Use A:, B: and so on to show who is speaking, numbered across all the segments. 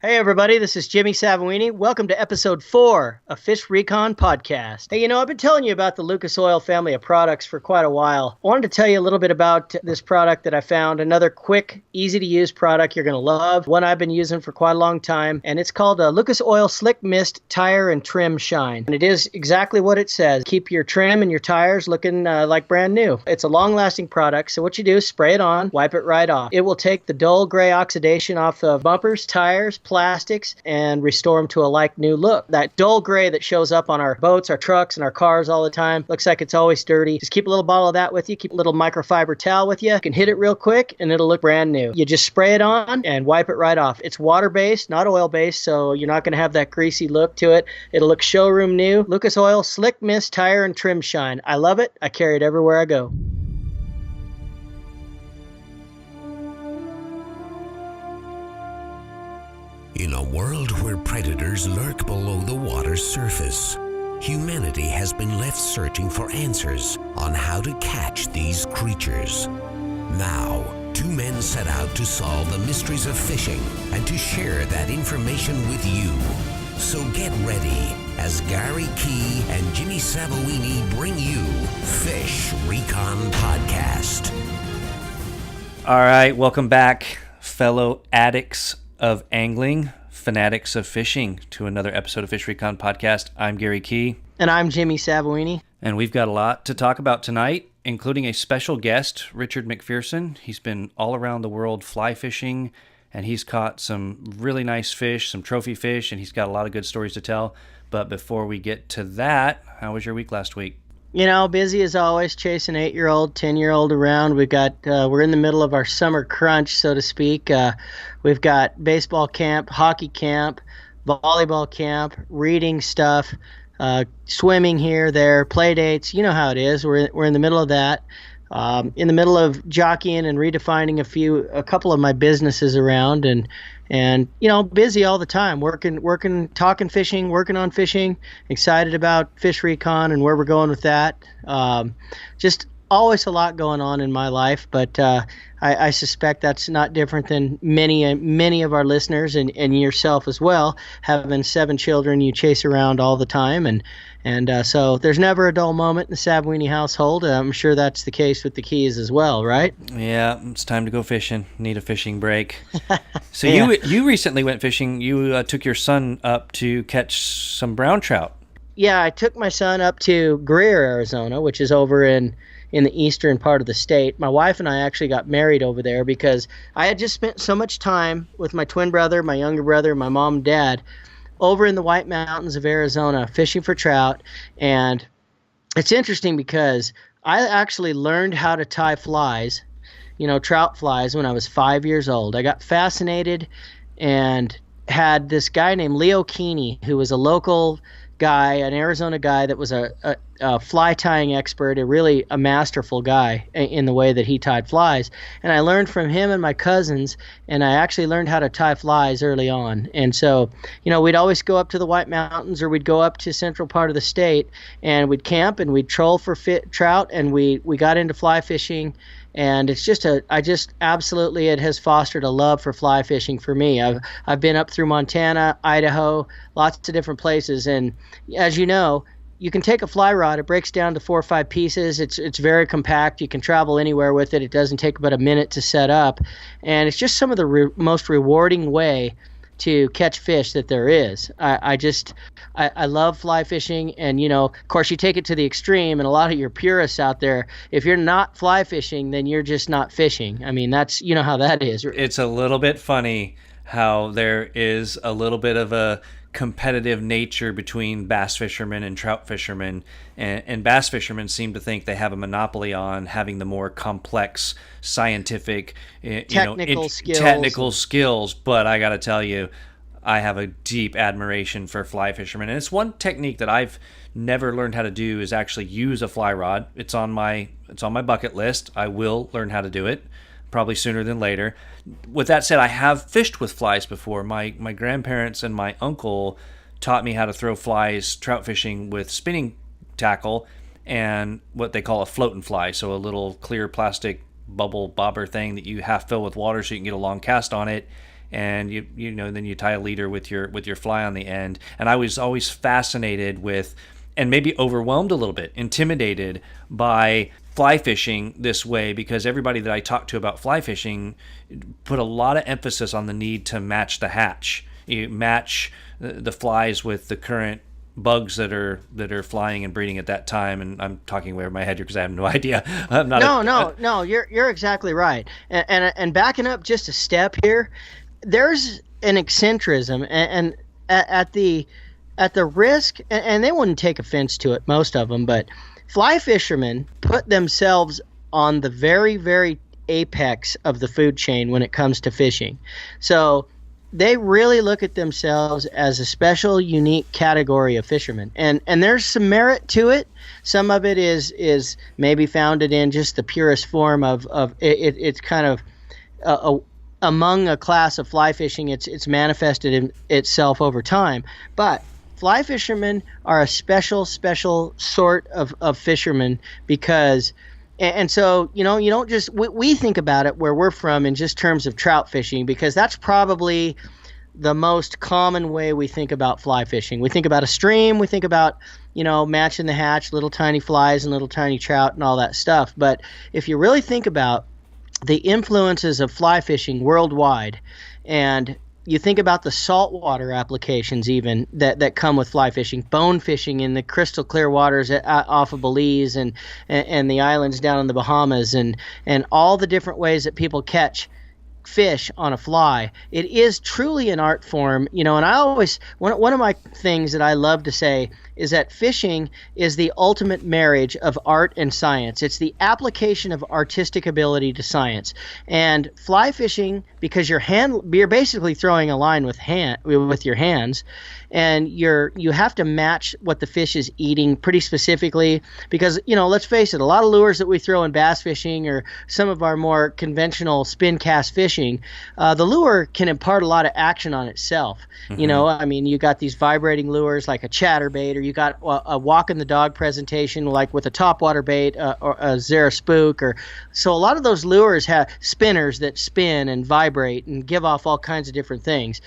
A: Hey everybody, this is Jimmy Savoini. Welcome to episode 4 of Recon Podcast. Hey, I've been telling you about the Lucas Oil family of products for quite a while. I wanted to tell you a little bit about this product that I found, another quick, easy-to-use product you're going to love, one I've been using for quite a long time, and it's called Lucas Oil Slick Mist Tire and Trim Shine. And it is exactly what it says. Keep your trim and your tires looking like brand new. It's a long-lasting product, so what you do is spray it on, wipe it right off. It will take the dull gray oxidation off of bumpers, tires, plastics, and restore them to a like new look. That dull gray that shows up on our boats, our trucks, and our cars all the time looks like it's always dirty. Just keep a little bottle of that with you. Keep a little microfiber towel with you. You can hit it real quick and it'll look brand new. You just spray it on and wipe it right off. It's water-based, not oil-based, so you're not going to have that greasy look to it. It'll look showroom new. Lucas Oil Slick Mist Tire and Trim Shine. I love it. I carry it everywhere I go.
B: In a world where predators lurk below the water's surface, humanity has been left searching for answers on how to catch these creatures. Now, two men set out to solve the mysteries of fishing and to share that information with you. So get ready as Gary Key and Jimmy Savoini bring you Fish Recon Podcast.
C: All right, welcome back, fellow addicts of angling, fanatics of fishing, to another episode of Fish Recon Podcast. I'm Gary Key.
A: And I'm Jimmy Savoini.
C: And we've got a lot to talk about tonight, including a special guest, Richard McPherson. He's been all around the world fly fishing, and he's caught some really nice fish, some trophy fish, and he's got a lot of good stories to tell. But before we get to that, how was your week last week?
A: Busy as always, chasing 8-year-old, 10-year-old around. We're in the middle of our summer crunch, so to speak. We've got baseball camp, hockey camp, volleyball camp, reading stuff, swimming here, there, play dates. You know how it is. We're in the middle of that. In the middle of jockeying and redefining a couple of my businesses around, and busy all the time, working, talking fishing, working on fishing, excited about Fish Recon and where we're going with that. Just always a lot going on in my life, but I suspect that's not different than many of our listeners and yourself as well. Having 7 children, you chase around all the time, and so there's never a dull moment in the Savoini household. I'm sure that's the case with the Keys as well, right?
C: Yeah, it's time to go fishing. Need a fishing break. So
A: Yeah.
C: you recently went fishing. You took your son up to catch some brown trout.
A: Yeah, I took my son up to Greer, Arizona, which is over in the eastern part of the state. My wife and I actually got married over there because I had just spent so much time with my twin brother, my younger brother, my mom and dad over in the White Mountains of Arizona fishing for trout. And it's interesting because I actually learned how to tie flies, trout flies, when I was 5 years old. I got fascinated and had this guy named Leo Keeney, who was a local guy, an Arizona guy that was a fly tying expert, a masterful guy in the way that he tied flies. And I learned from him and my cousins, and I actually learned how to tie flies early on. And so, we'd always go up to the White Mountains, or we'd go up to central part of the state, and we'd camp and we'd troll for trout, and we got into fly fishing. And it's absolutely, it has fostered a love for fly fishing for me. I've been up through Montana, Idaho, lots of different places. And as you know, you can take a fly rod. It breaks down to 4 or 5 pieces. It's very compact. You can travel anywhere with it. It doesn't take but a minute to set up. And it's just some of the most rewarding way to catch fish that there is. I love fly fishing, and of course you take it to the extreme, and a lot of your purists out there, if you're not fly fishing, then you're just not fishing. I mean, that's how that is.
C: It's a little bit funny how there is a little bit of a competitive nature between bass fishermen and trout fishermen, and bass fishermen seem to think they have a monopoly on having the more complex scientific technical skills. But I got to tell you, I have a deep admiration for fly fishermen, and it's one technique that I've never learned how to do is actually use a fly rod. It's on my bucket list. I will learn how to do it, probably sooner than later. With that said, I have fished with flies before. My grandparents and my uncle taught me how to throw flies trout fishing with spinning tackle and what they call a floating fly, so a little clear plastic bubble bobber thing that you half fill with water so you can get a long cast on it. and then you tie a leader with your fly on the end. And I was always fascinated with, and maybe overwhelmed a little bit, intimidated by fly fishing this way, because everybody that I talked to about fly fishing put a lot of emphasis on the need to match the hatch. You match the flies with the current bugs that are flying and breeding at that time. And I'm talking way over my head here because I have no idea. I'm not.
A: No. You're exactly right. And backing up just a step here, there's an eccentricism, and at the risk, and they wouldn't take offense to it, most of them, but fly fishermen put themselves on the very, very apex of the food chain when it comes to fishing. So they really look at themselves as a special, unique category of fishermen. And there's some merit to it. Some of it is maybe founded in just the purest form of it. It's kind of among a class of fly fishing. It's manifested in itself over time. But fly fishermen are a special sort of fishermen, because and so, you don't just, we think about it where we're from in just terms of trout fishing, because that's probably the most common way we think about fly fishing. We think about a stream, we think about, matching the hatch, little tiny flies and little tiny trout and all that stuff. But if you really think about the influences of fly fishing worldwide, and you think about the saltwater applications even that come with fly fishing, bone fishing in the crystal clear waters off of Belize and the islands down in the Bahamas, and all the different ways that people catch fish on a fly. It is truly an art form, and I always, one of my things that I love to say is that fishing is the ultimate marriage of art and science. It's the application of artistic ability to science. And fly fishing, because you're basically throwing a line with your hands, and you have to match what the fish is eating pretty specifically, because let's face it, a lot of lures that we throw in bass fishing or some of our more conventional spin cast fishing, the lure can impart a lot of action on itself. Mm-hmm. You got these vibrating lures like a chatterbait, or you got a walk in the dog presentation like with a topwater bait or a Zara spook, so a lot of those lures have spinners that spin and vibrate and give off all kinds of different things.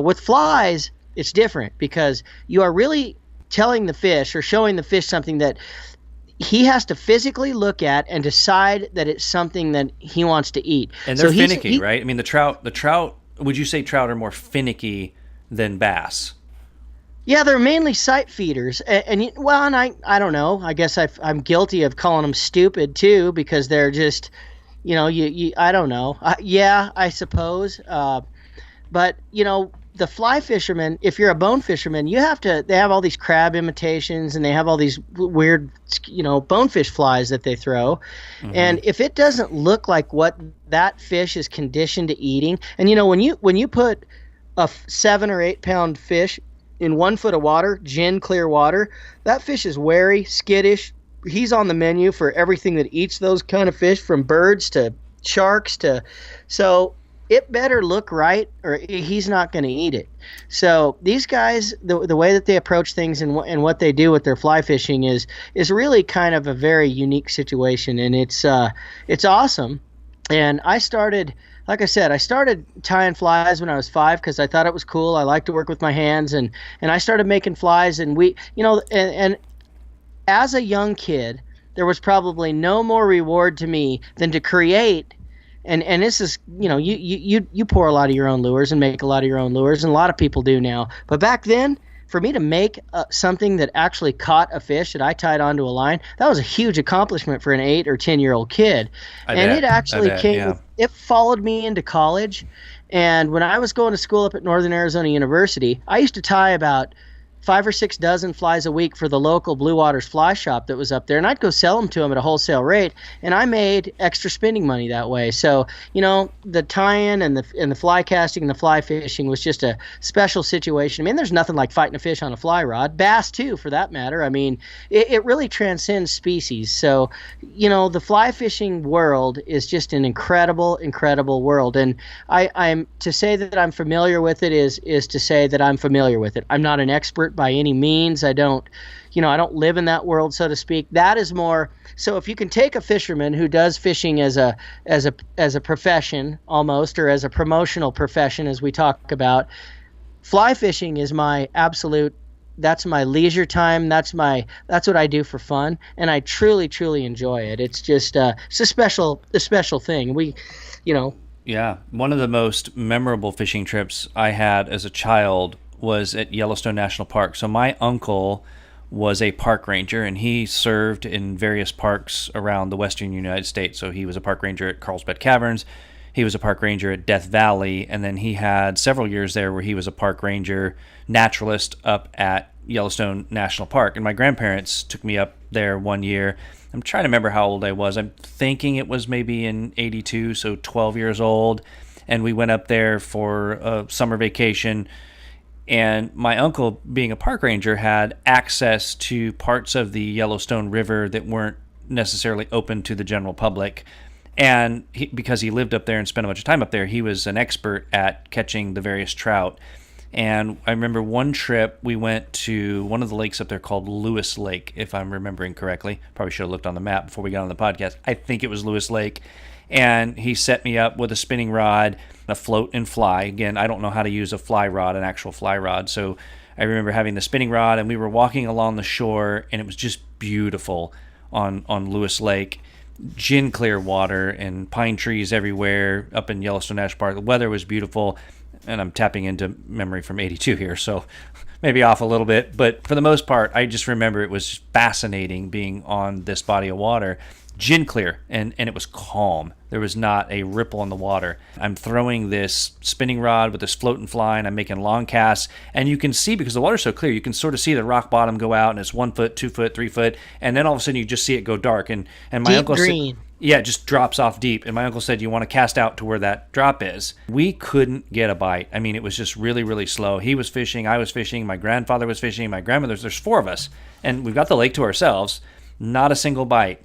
A: With flies, it's different, because you are really telling the fish or showing the fish something that he has to physically look at and decide that it's something that he wants to eat.
C: And they're finicky, right? The trout, would you say trout are more finicky than bass?
A: Yeah, they're mainly sight feeders. And I don't know. I guess I'm guilty of calling them stupid too, because they're just, I don't know. Yeah, I suppose. But, the fly fishermen, if you're a bone fisherman, they have all these crab imitations, and they have all these weird, bonefish flies that they throw. Mm-hmm. And if it doesn't look like what that fish is conditioned to eating, and when you put a 7 or 8 pound fish in 1 foot of water, gin clear water, that fish is wary, skittish. He's on the menu for everything that eats those kind of fish, from birds to sharks so it better look right, or he's not going to eat it. So these guys, the way that they approach things and what they do with their fly fishing is really kind of a very unique situation, and it's awesome. And I started tying flies when I was 5 because I thought it was cool. I like to work with my hands, and I started making flies, and and as a young kid, there was probably no more reward to me than to create. And this is, you pour a lot of your own lures and make a lot of your own lures, and a lot of people do now. But back then, for me to make something that actually caught a fish that I tied onto a line, that was a huge accomplishment for an 8 or 10-year-old kid. It actually it followed me into college. And when I was going to school up at Northern Arizona University, I used to tie about 5 or 6 dozen flies a week for the local Blue Waters fly shop that was up there, and I'd go sell them to them at a wholesale rate, and I made extra spending money that way. So, the tie-in and the fly casting and the fly fishing was just a special situation. There's nothing like fighting a fish on a fly rod. Bass too, for that matter. It really transcends species. So, the fly fishing world is just an incredible, incredible world. And I'm to say that I'm familiar with it is to say that I'm familiar with it. I'm not an expert by any means. I don't live in that world, so to speak. That is more, so if you can take a fisherman who does fishing as a profession almost, or as a promotional profession, as we talk about, fly fishing is my absolute, that's my leisure time. That's what I do for fun, and I truly, truly enjoy it. It's just it's a special thing.
C: Yeah, one of the most memorable fishing trips I had as a child was at Yellowstone National Park. So my uncle was a park ranger, and he served in various parks around the western United States. So he was a park ranger at Carlsbad Caverns, he was a park ranger at Death Valley, and then he had several years there where he was a park ranger naturalist up at Yellowstone National Park. And my grandparents took me up there one year. I'm trying to remember how old I was. I'm thinking it was maybe in 82, so 12 years old. And we went up there for a summer vacation. And my uncle, being a park ranger, had access to parts of the Yellowstone River that weren't necessarily open to the general public. And because he lived up there and spent a bunch of time up there, he was an expert at catching the various trout. And I remember one trip we went to one of the lakes up there called Lewis Lake, if I'm remembering correctly. Probably should have looked on the map before we got on the podcast. I think it was Lewis Lake. And he set me up with a spinning rod, a float and fly. Again, I don't know how to use a fly rod, an actual fly rod. So I remember having the spinning rod, and we were walking along the shore, and it was just beautiful on Lewis Lake. Gin clear water and pine trees everywhere up in Yellowstone National Park. The weather was beautiful, and I'm tapping into memory from 82 here, so maybe off a little bit. But for the most part, I just remember it was fascinating being on this body of water. Gin clear, and it was calm. There was not a ripple in the water. I'm throwing this spinning rod with this float and fly, and I'm making long casts, and you can see, because the water's so clear, you can sort of see the rock bottom go out, and it's 1 foot, 2 foot, 3 foot, and then all of a sudden you just see it go dark. And my
A: deep
C: uncle
A: green.
C: Yeah, it just drops off deep. And my uncle said, you want to cast out to where that drop is. We couldn't get a bite. I mean, it was just really, really slow. He was fishing, I was fishing, my grandfather was fishing, my grandmother's, there's 4 of us, and we've got the lake to ourselves, not a single bite.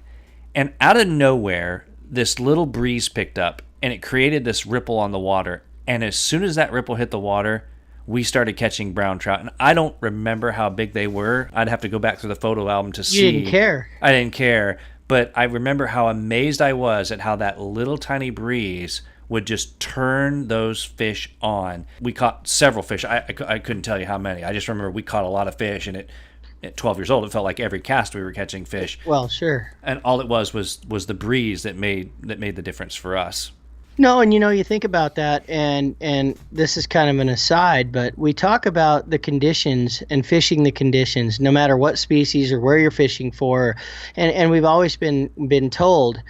C: And out of nowhere, this little breeze picked up, and it created this ripple on the water. And as soon as that ripple hit the water, we started catching brown trout. And I don't remember how big they were. I'd have to go back through the photo album to see.
A: You didn't care.
C: I didn't care. But I remember how amazed I was at how that little tiny breeze would just turn those fish on. We caught several fish. I couldn't tell you how many. I just remember we caught a lot of fish, and at 12 years old, it felt like every cast we were catching fish.
A: Well, sure.
C: And all it was the breeze that made the difference for us.
A: No, and you think about that, and this is kind of an aside, but we talk about the conditions and fishing the conditions, no matter what species or where you're fishing for, and we've always been told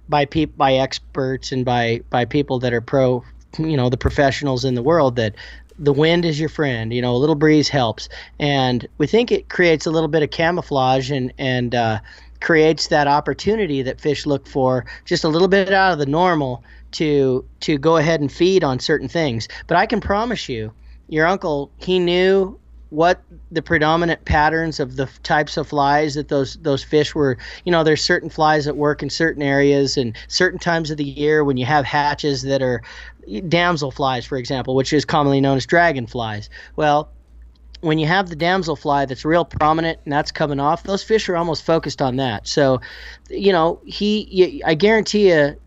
A: by experts and by people that are the professionals in the world, that the wind is your friend. A little breeze helps, and we think it creates a little bit of camouflage and creates that opportunity that fish look for, just a little bit out of the normal to go ahead and feed on certain things. But I can promise you, your uncle, he knew what the predominant patterns of the types of flies that those fish were. There's certain flies that work in certain areas and certain times of the year when you have hatches that are damsel flies, for example, which is commonly known as dragonflies. Well, when you have the damselfly that's real prominent and that's coming off, those fish are almost focused on that. So, I guarantee you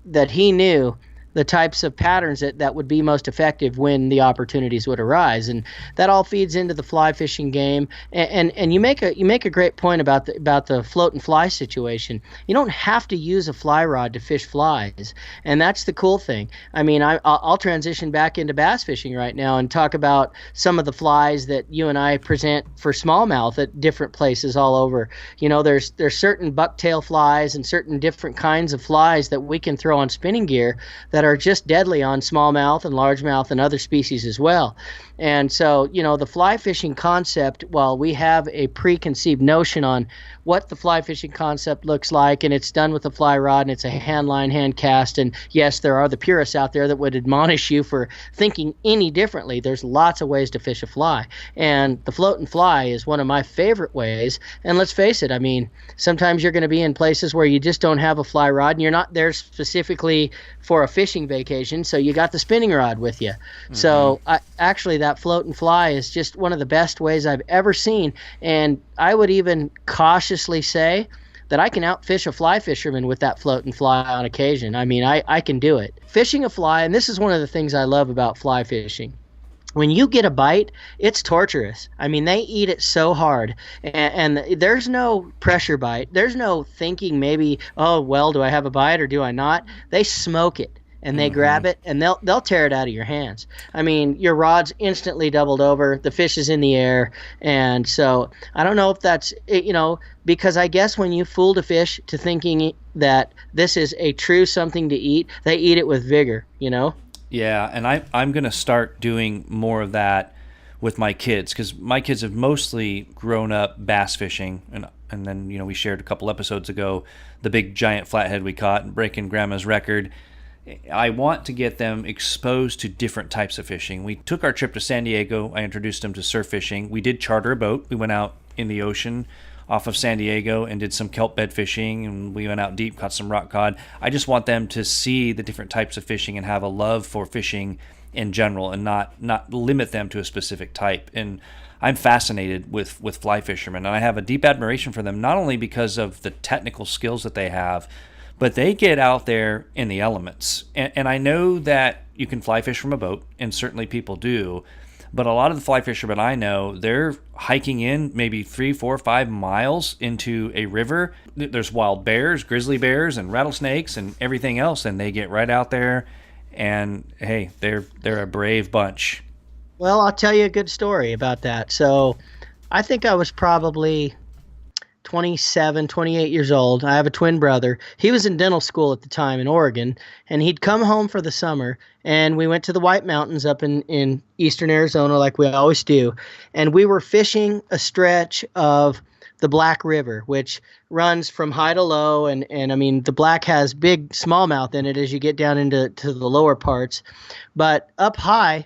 A: that he knew the types of patterns that would be most effective when the opportunities would arise, and that all feeds into the fly fishing game. And you make a great point about the float and fly situation. You don't have to use a fly rod to fish flies, and that's the cool thing. I mean, I'll transition back into bass fishing right now and talk about some of the flies that you and I present for smallmouth at different places all over. There's certain bucktail flies and certain different kinds of flies that we can throw on spinning gear that are just deadly on smallmouth and largemouth and other species as well. And so, the fly fishing concept, while we have a preconceived notion on what the fly fishing concept looks like, and it's done with a fly rod and it's a hand line, hand cast, and yes, there are the purists out there that would admonish you for thinking any differently. There's lots of ways to fish a fly, and the float and fly is one of my favorite ways. And let's face it, I mean, sometimes you're going to be in places where you just don't have a fly rod and you're not there specifically for a fishing fishing vacation, so you got the spinning rod with you. So actually that float and fly is just one of the best ways I've ever seen. And I would even cautiously say that I can outfish a fly fisherman with that float and fly on occasion. I mean, I can do it. Fishing a fly, and this is one of the things I love about fly fishing. When you get a bite, it's torturous. I mean, they eat it so hard, and there's no pressure bite. There's no thinking maybe, oh, well, do I have a bite or do I not? They smoke it, and they grab it, and they'll tear it out of your hands. I mean, your rod's instantly doubled over. The fish is in the air, and so I don't know if that's, because I guess when you fooled a fish to thinking that this is a true something to eat, they eat it with vigor,
C: Yeah, and I'm going to start doing more of that with my kids, because my kids have mostly grown up bass fishing, and then we shared a couple episodes ago the big giant flathead we caught and breaking Grandma's record. I want to get them exposed to different types of fishing. We took our trip to San Diego. I introduced them to surf fishing. We did charter a boat. We went out in the ocean off of San Diego and did some kelp bed fishing, and we went out deep, caught some rock cod. I just want them to see the different types of fishing and have a love for fishing in general, and not limit them to a specific type. And I'm fascinated with fly fishermen, and I have a deep admiration for them, not only because of the technical skills that they have, but they get out there in the elements. And I know that you can fly fish from a boat, and certainly people do. But a lot of the fly fishermen I know, they're hiking in maybe 3, 4, 5 miles into a river. There's wild bears, grizzly bears, and rattlesnakes and everything else, and they get right out there, and hey, they're a brave bunch.
A: Well, I'll tell you a good story about that. So I think I was probably 27, 28 years old. I have a twin brother. He was in dental school at the time in Oregon, and he'd come home for the summer, and we went to the White Mountains up in eastern Arizona like we always do, and we were fishing a stretch of the Black River, which runs from high to low, and I mean, the Black has big smallmouth in it as you get down into the lower parts, but up high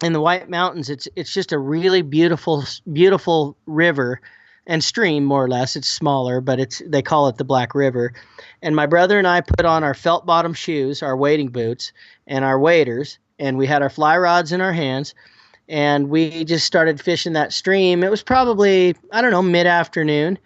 A: in the White Mountains, it's just a really beautiful river and stream, more or less. It's smaller, but they call it the Black River. And my brother and I put on our felt bottom shoes, our wading boots, and our waders, and we had our fly rods in our hands, and we just started fishing that stream. It was probably, mid-afternoon,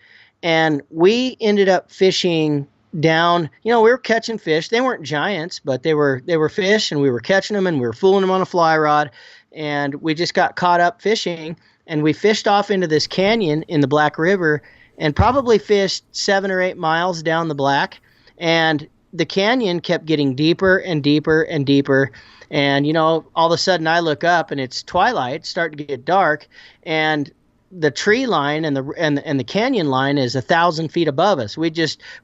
A: and we ended up fishing down. We were catching fish. They weren't giants, but they were fish, and we were catching them, and we were fooling them on a fly rod, and we just got caught up fishing. And we fished off into this canyon in the Black River and probably fished 7 or 8 miles down the Black. And the canyon kept getting deeper and deeper and deeper. And, all of a sudden I look up and it's twilight, it's starting to get dark. And the tree line and the canyon line is 1,000 feet above us. We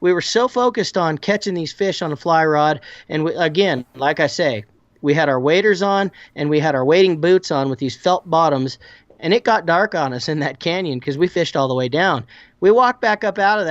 A: were so focused on catching these fish on a fly rod. And again, like I say, we had our waders on and we had our wading boots on with these felt bottoms. And it got dark on us in that canyon because we fished all the way down. We walked back up out of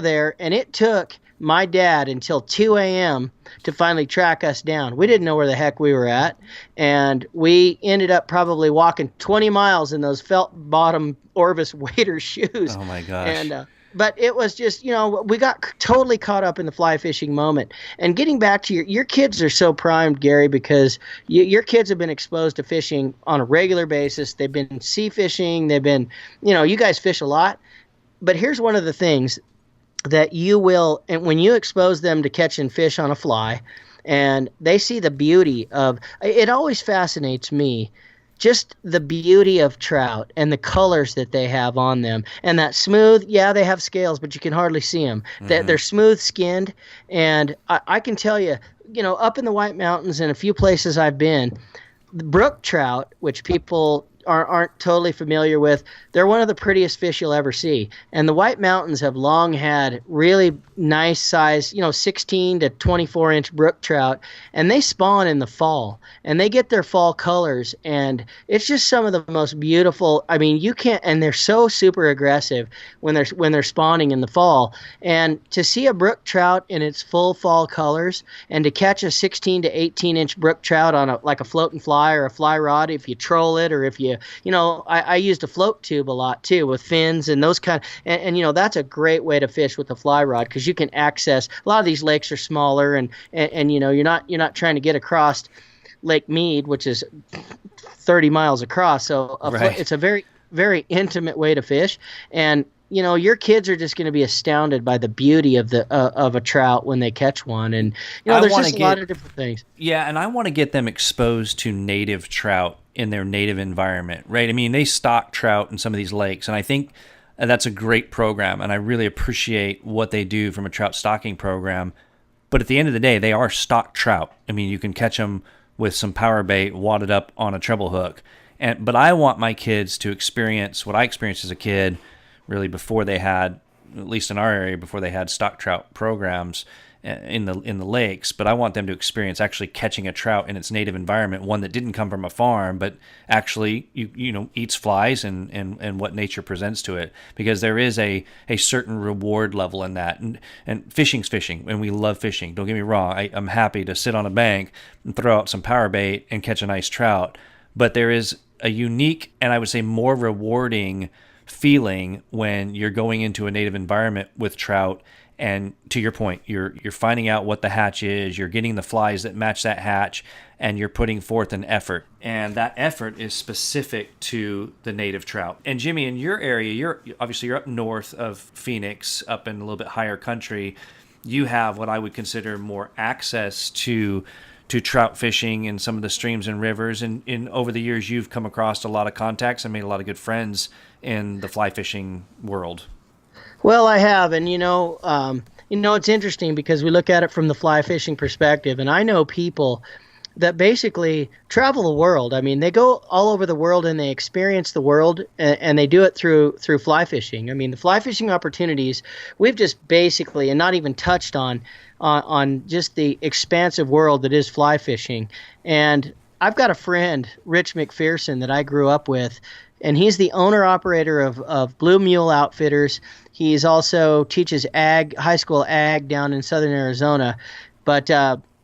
A: there, and it took my dad until 2 a.m. to finally track us down. We didn't know where the heck we were at, and we ended up probably walking 20 miles in those felt bottom Orvis wader shoes.
C: Oh my gosh!
A: And but it was just, we got totally caught up in the fly fishing moment. And getting back to your kids are so primed, Gary, because your kids have been exposed to fishing on a regular basis. They've been sea fishing. They've been, you guys fish a lot. But here's one of the things that you will, and when you expose them to catching fish on a fly, and they see the beauty of, it always fascinates me, just the beauty of trout and the colors that they have on them, and that smooth, they have scales, but you can hardly see them. Mm-hmm. They're smooth skinned. And I can tell you, up in the White Mountains and a few places I've been, the brook trout, which people aren't totally familiar with, they're one of the prettiest fish you'll ever see. And the White Mountains have long had really nice size, 16 to 24 inch brook trout, and they spawn in the fall, and they get their fall colors, and it's just some of the most beautiful. I mean, you can't, and they're so super aggressive when they're spawning in the fall. And to see a brook trout in its full fall colors, and to catch a 16 to 18 inch brook trout on like a float and fly or a fly rod, if you troll it or if you I used a float tube a lot too with fins and those and that's a great way to fish with a fly rod because you can access a lot of these lakes are smaller and you're not trying to get across Lake Mead, which is 30 miles across. So it's a very, very intimate way to fish. And your kids are just going to be astounded by the beauty of a trout when they catch one. And, there's just a lot of different things.
C: Yeah, and I want to get them exposed to native trout in their native environment, right? I mean, they stock trout in some of these lakes, and I think that's a great program, and I really appreciate what they do from a trout stocking program. But at the end of the day, they are stock trout. I mean, you can catch them with some power bait wadded up on a treble hook. But I want my kids to experience what I experienced as a kid, really before they had, at least in our area, before they had stock trout programs in the lakes. But I want them to experience actually catching a trout in its native environment, one that didn't come from a farm, but actually eats flies and what nature presents to it. Because there is a certain reward level in that. And fishing's fishing, and we love fishing. Don't get me wrong. I'm happy to sit on a bank and throw out some power bait and catch a nice trout. But there is a unique and I would say more rewarding feeling when you're going into a native environment with trout, and to your point, you're finding out what the hatch is, you're getting the flies that match that hatch, and you're putting forth an effort, and that effort is specific to the native trout. And Jimmy, in your area, you're up north of Phoenix, up in a little bit higher country. You have what I would consider more access to trout fishing in some of the streams and rivers, and over the years you've come across a lot of contacts and made a lot of good friends in the fly fishing world.
A: Well, I have, and it's interesting because we look at it from the fly fishing perspective, and I know people that basically travel the world. I mean, they go all over the world and they experience the world, and they do it through fly fishing. I mean, the fly fishing opportunities we've just basically, and not even touched on just the expansive world that is fly fishing. And I've got a friend, Rich McPherson, that I grew up with, and he's the owner-operator of Blue Mule Outfitters. He's also teaches high school ag down in southern Arizona. But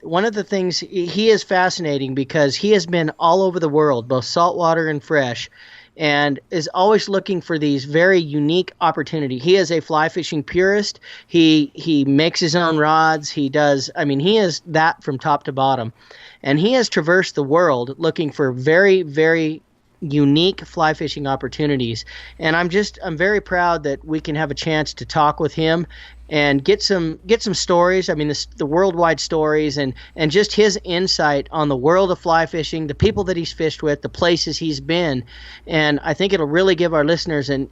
A: one of the things, he is fascinating because he has been all over the world, both saltwater and fresh, and is always looking for these very unique opportunities. He is a fly fishing purist. He makes his own rods. He is that from top to bottom. And he has traversed the world looking for very, very unique fly fishing opportunities. And I'm very proud that we can have a chance to talk with him and get some stories. I mean, the worldwide stories and just his insight on the world of fly fishing, the people that he's fished with, the places he's been. And I think it'll really give our listeners an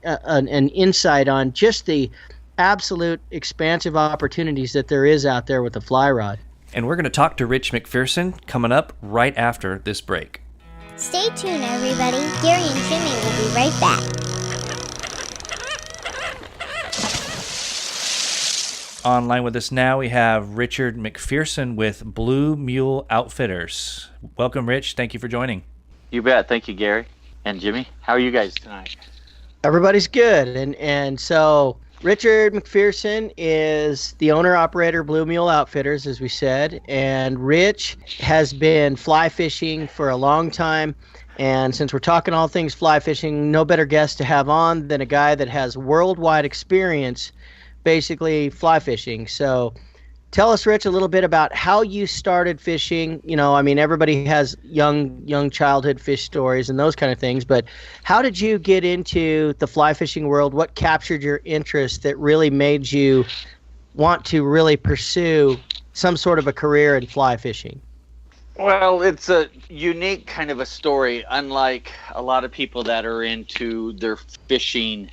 A: insight on just the absolute expansive opportunities that there is out there with the fly rod.
C: And we're going to talk to Rich McPherson coming up right after this break.
D: Stay tuned, everybody. Gary and Jimmy will be right back.
C: Online with us now, we have Richard McPherson with Blue Mule Outfitters. Welcome, Rich. Thank you for joining.
E: You bet. Thank you, Gary and Jimmy. How are you guys tonight?
A: Everybody's good. And so Richard McPherson is the owner-operator Blue Mule Outfitters, as we said, and Rich has been fly fishing for a long time. And since we're talking all things fly fishing, no better guest to have on than a guy that has worldwide experience basically fly fishing. So tell us, Rich, a little bit about how you started fishing. Everybody has young childhood fish stories and those kind of things, but how did you get into the fly fishing world? What captured your interest that really made you want to really pursue some sort of a career in fly fishing?
E: Well, it's a unique kind of a story, unlike a lot of people that are into their fishing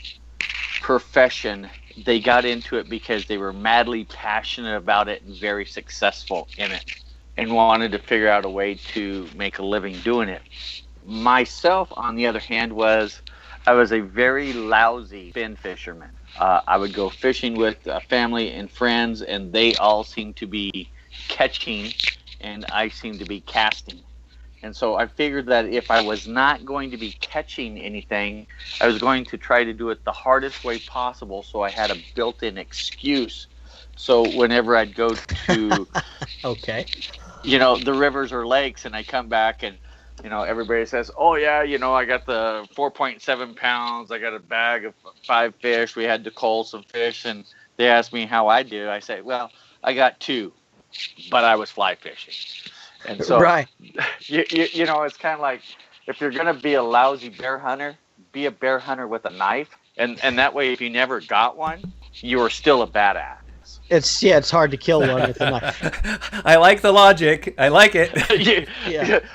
E: profession. They got into it because they were madly passionate about it and very successful in it and wanted to figure out a way to make a living doing it. Myself, on the other hand, I was a very lousy fin fisherman. I would go fishing with family and friends, and they all seemed to be catching, and I seemed to be casting. And so I figured that if I was not going to be catching anything, I was going to try to do it the hardest way possible, so I had a built-in excuse. So whenever I'd go to
A: okay,
E: the rivers or lakes, and I come back and everybody says, oh yeah, I got the 4.7 pounds. I got a bag of 5 fish. We had to cull some fish, and they asked me how I do. I say, well, I got 2, but I was fly fishing. And so,
A: Right.
E: it's kind of like, if you're going to be a lousy bear hunter, be a bear hunter with a knife. And that way, if you never got one, you are still a badass.
A: It's hard to kill one with a knife.
C: I like the logic. I like it.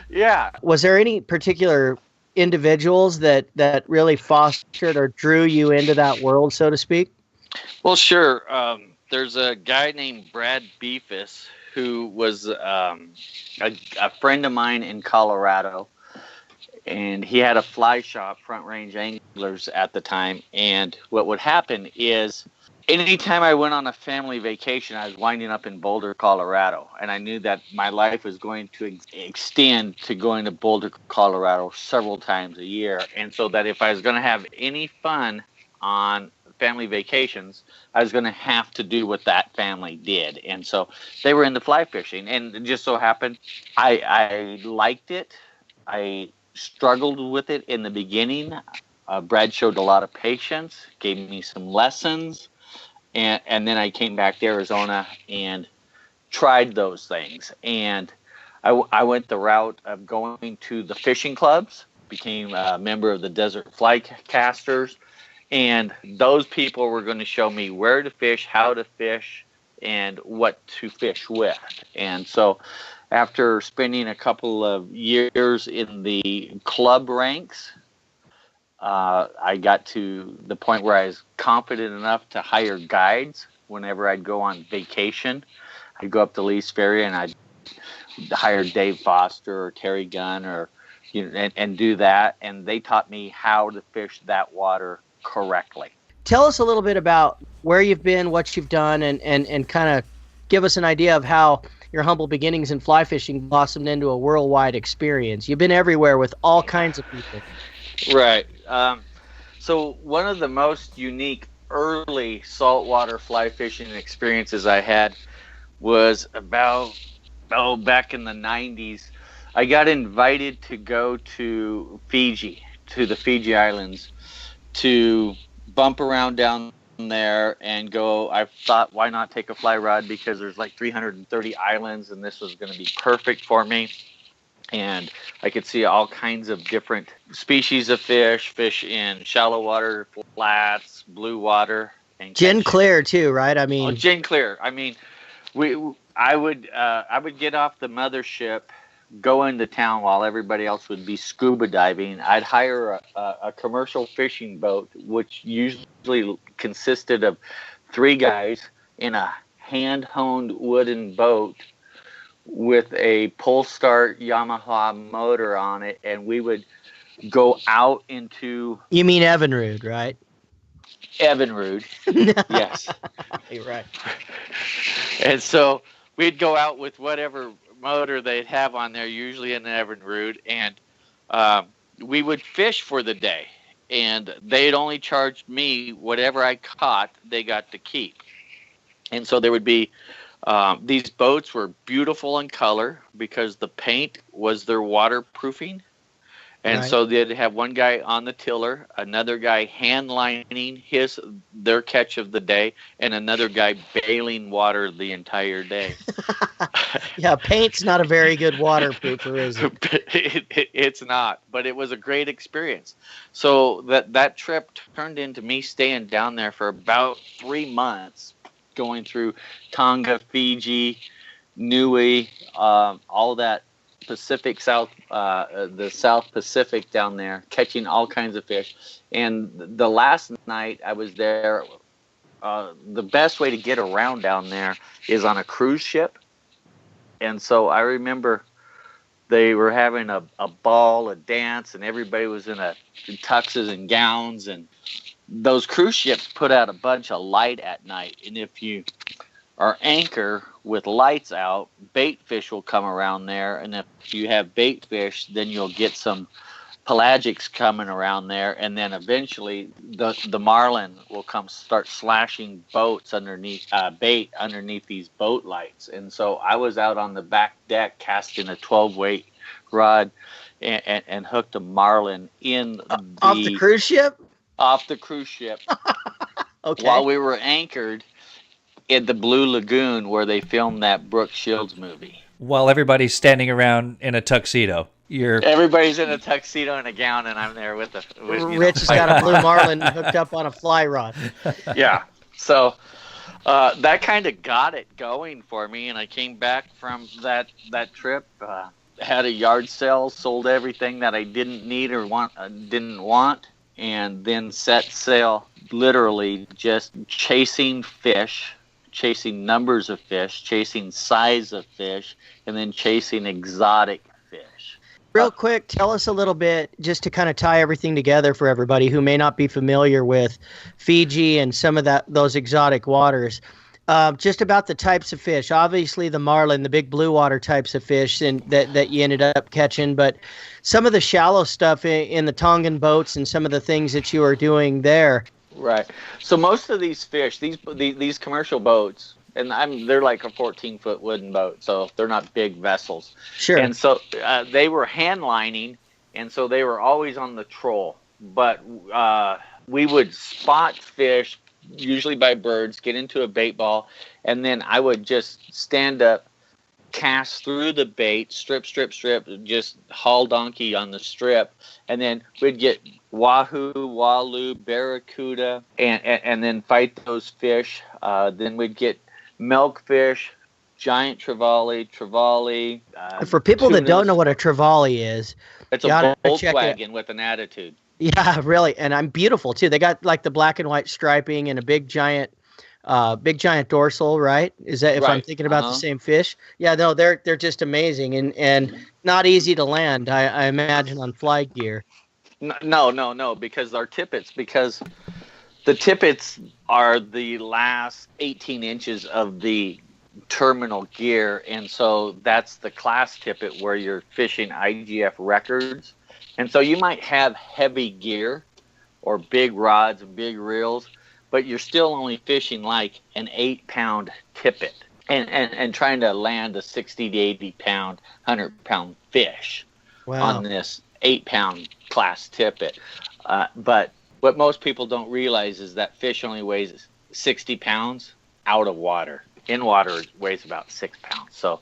E: Yeah.
A: Was there any particular individuals that really fostered or drew you into that world, so to speak?
E: Well, sure. There's a guy named Brad Beefus who was a friend of mine in Colorado, and he had a fly shop, Front Range Anglers, at the time. And what would happen is, anytime I went on a family vacation, I was winding up in Boulder, Colorado, and I knew that my life was going to extend to going to Boulder, Colorado several times a year. And so that if I was going to have any fun on family vacations, I was going to have to do what that family did. And so they were into fly fishing, and it just so happened I liked it. I struggled with it in the beginning. Brad showed a lot of patience, gave me some lessons. And then I came back to Arizona and tried those things. And I went the route of going to the fishing clubs, became a member of the Desert Fly Casters. And those people were going to show me where to fish, how to fish, and what to fish with. And so after spending a couple of years in the club ranks, I got to the point where I was confident enough to hire guides whenever I'd go on vacation. I'd go up to Lee's Ferry and I'd hire Dave Foster or Terry Gunn and do that. And they taught me how to fish that water correctly.
A: Tell us a little bit about where you've been, what you've done, and kind of give us an idea of how your humble beginnings in fly fishing blossomed into a worldwide experience. You've been everywhere with all kinds of people.
E: Right. So one of the most unique early saltwater fly fishing experiences I had was back in the 90s. I got invited to go to Fiji, to the Fiji Islands, to bump around down there and go. I thought, why not take a fly rod, because there's like 330 islands and this was going to be perfect for me. And I could see all kinds of different species of fish in shallow water, flats, blue water, and
A: Gin Clear too, right? I mean,
E: Gin Clear. I mean, I would get off the mothership, go into town while everybody else would be scuba diving. I'd hire a commercial fishing boat, which usually consisted of 3 guys in a hand-honed wooden boat with a pull start Yamaha motor on it, and we would go out into...
A: You mean Evinrude, right?
E: Evinrude. Yes.
A: You're right.
E: And so we'd go out with whatever motor they'd have on there, usually an Evinrude, and we would fish for the day. And they'd only charged me whatever I caught, they got to keep. And so there would be... these boats were beautiful in color because the paint was their waterproofing. And
A: right.
E: So they'd have one guy on the tiller, another guy hand lining their catch of the day, and another guy bailing water the entire day.
A: Yeah, paint's not a very good waterproofer, is it?
E: It's not, but it was a great experience. So that trip turned into me staying down there for about 3 months, going through Tonga, Fiji, Niue, all that Pacific South, the South Pacific down there, catching all kinds of fish. And the last night I was there, the best way to get around down there is on a cruise ship. And so I remember they were having a ball, a dance, and everybody was in tuxes and gowns. And those cruise ships put out a bunch of light at night. And if you are anchor with lights out, bait fish will come around there. And if you have bait fish, then you'll get some pelagics coming around there. And then eventually the marlin will come start slashing boats underneath bait underneath these boat lights. And so I was out on the back deck casting a 12-weight rod and hooked a marlin in
A: off the cruise ship.
E: Off the cruise ship.
A: Okay.
E: While we were anchored in the Blue Lagoon where they filmed that Brooke Shields movie.
C: While everybody's standing around in a tuxedo.
E: Everybody's in a tuxedo and a gown, and I'm there with
A: Rich has got a blue marlin hooked up on a fly rod.
E: Yeah. So that kind of got it going for me, and I came back from that trip, had a yard sale, sold everything that I didn't need or didn't want, and then set sail, literally just chasing fish, chasing numbers of fish, chasing size of fish, and then chasing exotic fish.
A: Real quick, tell us a little bit, just to kind of tie everything together for everybody who may not be familiar with Fiji and some of those exotic waters. Just about the types of fish. Obviously, the marlin, the big blue water types of fish and that you ended up catching, but some of the shallow stuff in the Tongan boats and some of the things that you are doing there.
E: Right. So most of these fish, these commercial boats, and they're like a 14-foot wooden boat, so they're not big vessels.
A: Sure.
E: And so they were hand lining, and so they were always on the troll. But we would spot fish, usually by birds, get into a bait ball, and then I would just stand up, cast through the bait, strip, just haul donkey on the strip, and then we'd get wahoo, walu, barracuda, and then fight those fish. Then we'd get milkfish, giant trevally.
A: For people
E: tunas.
A: that don't know what a trevally is,
E: It's a Volkswagen with an attitude.
A: Yeah, really, and I'm beautiful too. They got like the black and white striping and a big giant dorsal, right? Is that if
E: Right.
A: I'm thinking about the same fish? Yeah, no, they're just amazing and not easy to land. I imagine on fly gear.
E: No, because our tippets, because the tippets are the last 18 inches of the terminal gear, and so that's the class tippet where you're fishing IGF records. And so you might have heavy gear or big rods and big reels, but you're still only fishing like an 8-pound tippet and trying to land a 60 to 80 pound, 100-pound fish on this 8-pound class tippet. But what most people don't realize is that fish only weighs 60 pounds out of water. In water, it weighs about 6 pounds. So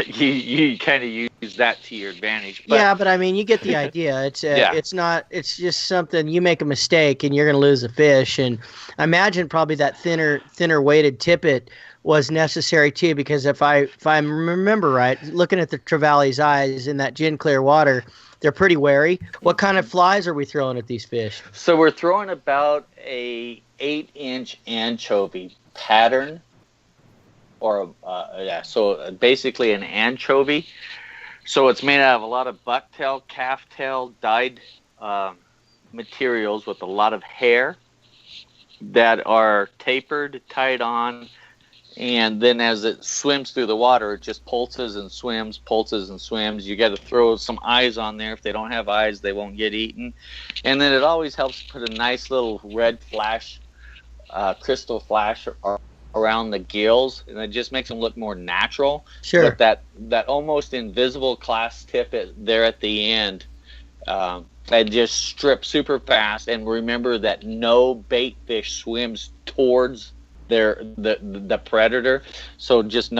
E: you kind of use that to your advantage.
A: But, but I mean, you get the idea. It's just something, you make a mistake and you're going to lose a fish. And I imagine probably that thinner weighted tippet was necessary too, because if I remember right, looking at the trevalli's eyes in that gin clear water, they're pretty wary. What kind of flies are we throwing at these fish?
E: So we're throwing about a 8-inch anchovy pattern. So basically an anchovy. So it's made out of a lot of bucktail, calftail, dyed materials with a lot of hair that are tapered, tied on, and then as it swims through the water, it just pulses and swims. You got to throw some eyes on there. If they don't have eyes, they won't get eaten. And then it always helps put a nice little red flash, crystal flash around the gills, and it just makes them look more natural.
A: Sure.
E: But that almost invisible class tip there at the end, and just strip super fast. And remember that no bait fish swims towards the predator, so just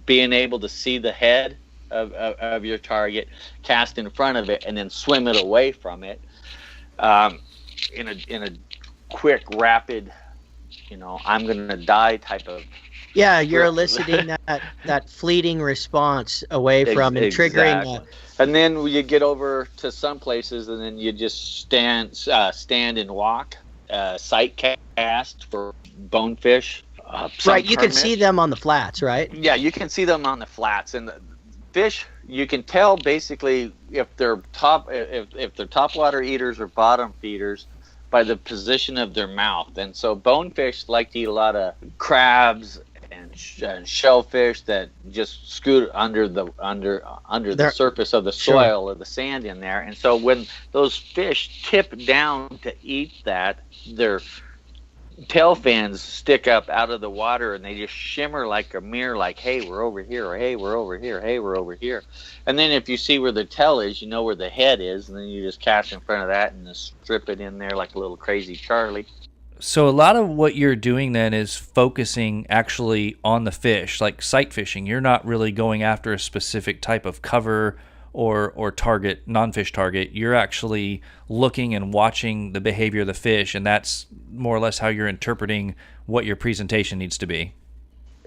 E: being able to see the head of your target, cast in front of it, and then swim it away from it in a quick, rapid, I'm gonna die type of.
A: Yeah, you're eliciting that fleeting response away from and triggering.
E: Exactly. And then you get over to some places, and then you just stand and walk, sight cast for bonefish.
A: Right, you can see them on the flats, right?
E: Yeah, you can see them on the flats, and the fish, you can tell basically if they're topwater eaters or bottom feeders by the position of their mouth. And so bonefish like to eat a lot of crabs and shellfish that just scoot under the surface of the soil or the sand in there. And so when those fish tip down to eat that, their tail fins stick up out of the water, and they just shimmer like a mirror, like, hey, we're over here, or hey, we're over here, hey, we're over here. And then if you see where the tail is, you know where the head is, and then you just cast in front of that and just strip it in there like a little crazy Charlie.
C: So a lot of what you're doing then is focusing actually on the fish, like sight fishing. You're not really going after a specific type of cover or target, non-fish target. You're actually looking and watching the behavior of the fish, and that's more or less how you're interpreting what your presentation needs to be.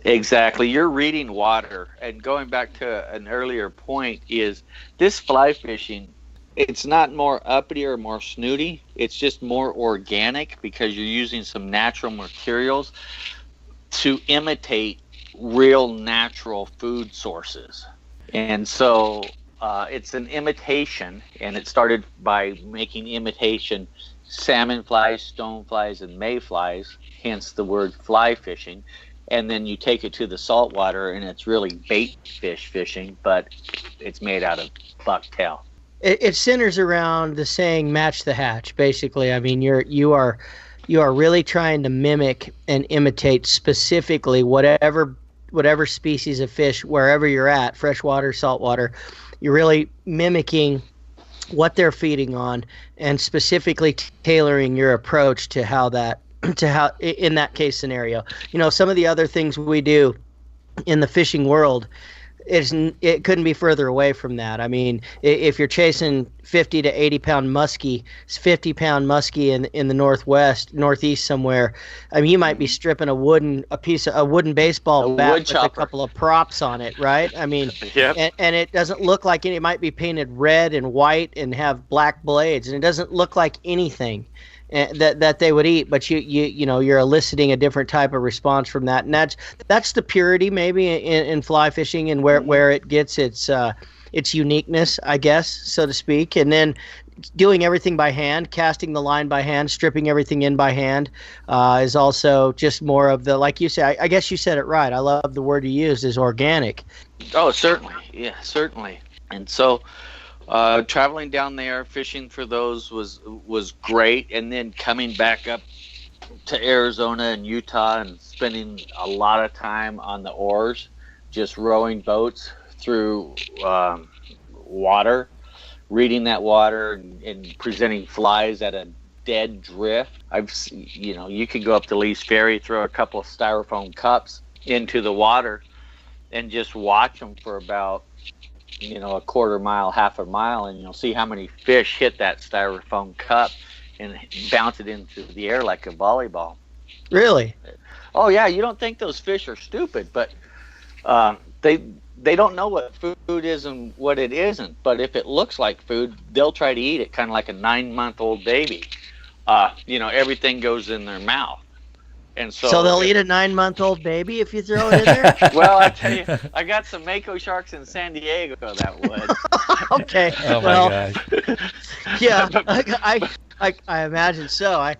E: Exactly. You're reading water. And going back to an earlier point is this fly fishing, it's not more uppity or more snooty. It's just more organic because you're using some natural materials to imitate real natural food sources. And so it's an imitation, and it started by making imitation salmon flies, stone flies, and mayflies, hence the word fly fishing. And then you take it to the saltwater, and it's really bait fish fishing, but it's made out of bucktail.
A: It centers around the saying "match the hatch." Basically, I mean, you are really trying to mimic and imitate specifically whatever species of fish, wherever you're at, freshwater, saltwater. You're really mimicking what they're feeding on, and specifically tailoring your approach to how in that case scenario. You know, some of the other things we do in the fishing world, it couldn't be further away from that. I mean, if you're chasing 50 to 80 pound muskie, 50-pound muskie in the northeast somewhere, I mean, you might be stripping a wooden baseball bat with a couple of props on it, right? I mean, yep. and it doesn't look like it might be painted red and white and have black blades, and it doesn't look like anything that they would eat, but you know, you're eliciting a different type of response from that, and that's the purity maybe in fly fishing, and where it gets its uniqueness, I guess, so to speak. And then doing everything by hand, casting the line by hand, stripping everything in by hand, is also just more of the, like you say, I guess you said it right. I love the word you used, is organic.
E: Oh, certainly, yeah, certainly. And so traveling down there, fishing for those was great, and then coming back up to Arizona and Utah and spending a lot of time on the oars, just rowing boats through water, reading that water and presenting flies at a dead drift. You can go up to Lee's Ferry, throw a couple of styrofoam cups into the water, and just watch them for about a quarter mile, half a mile, and you'll see how many fish hit that styrofoam cup and bounce it into the air like a volleyball.
A: Really?
E: Oh yeah, you don't think those fish are stupid, but they don't know what food is and what it isn't. But if it looks like food, they'll try to eat it, kind of like a 9-month-old baby. Everything goes in their mouth. And so
A: they'll eat a 9-month-old baby if you throw it in there?
E: Well, I tell you, I got some mako sharks in San Diego that would.
A: Okay.
C: Oh my gosh.
A: Yeah, I imagine so.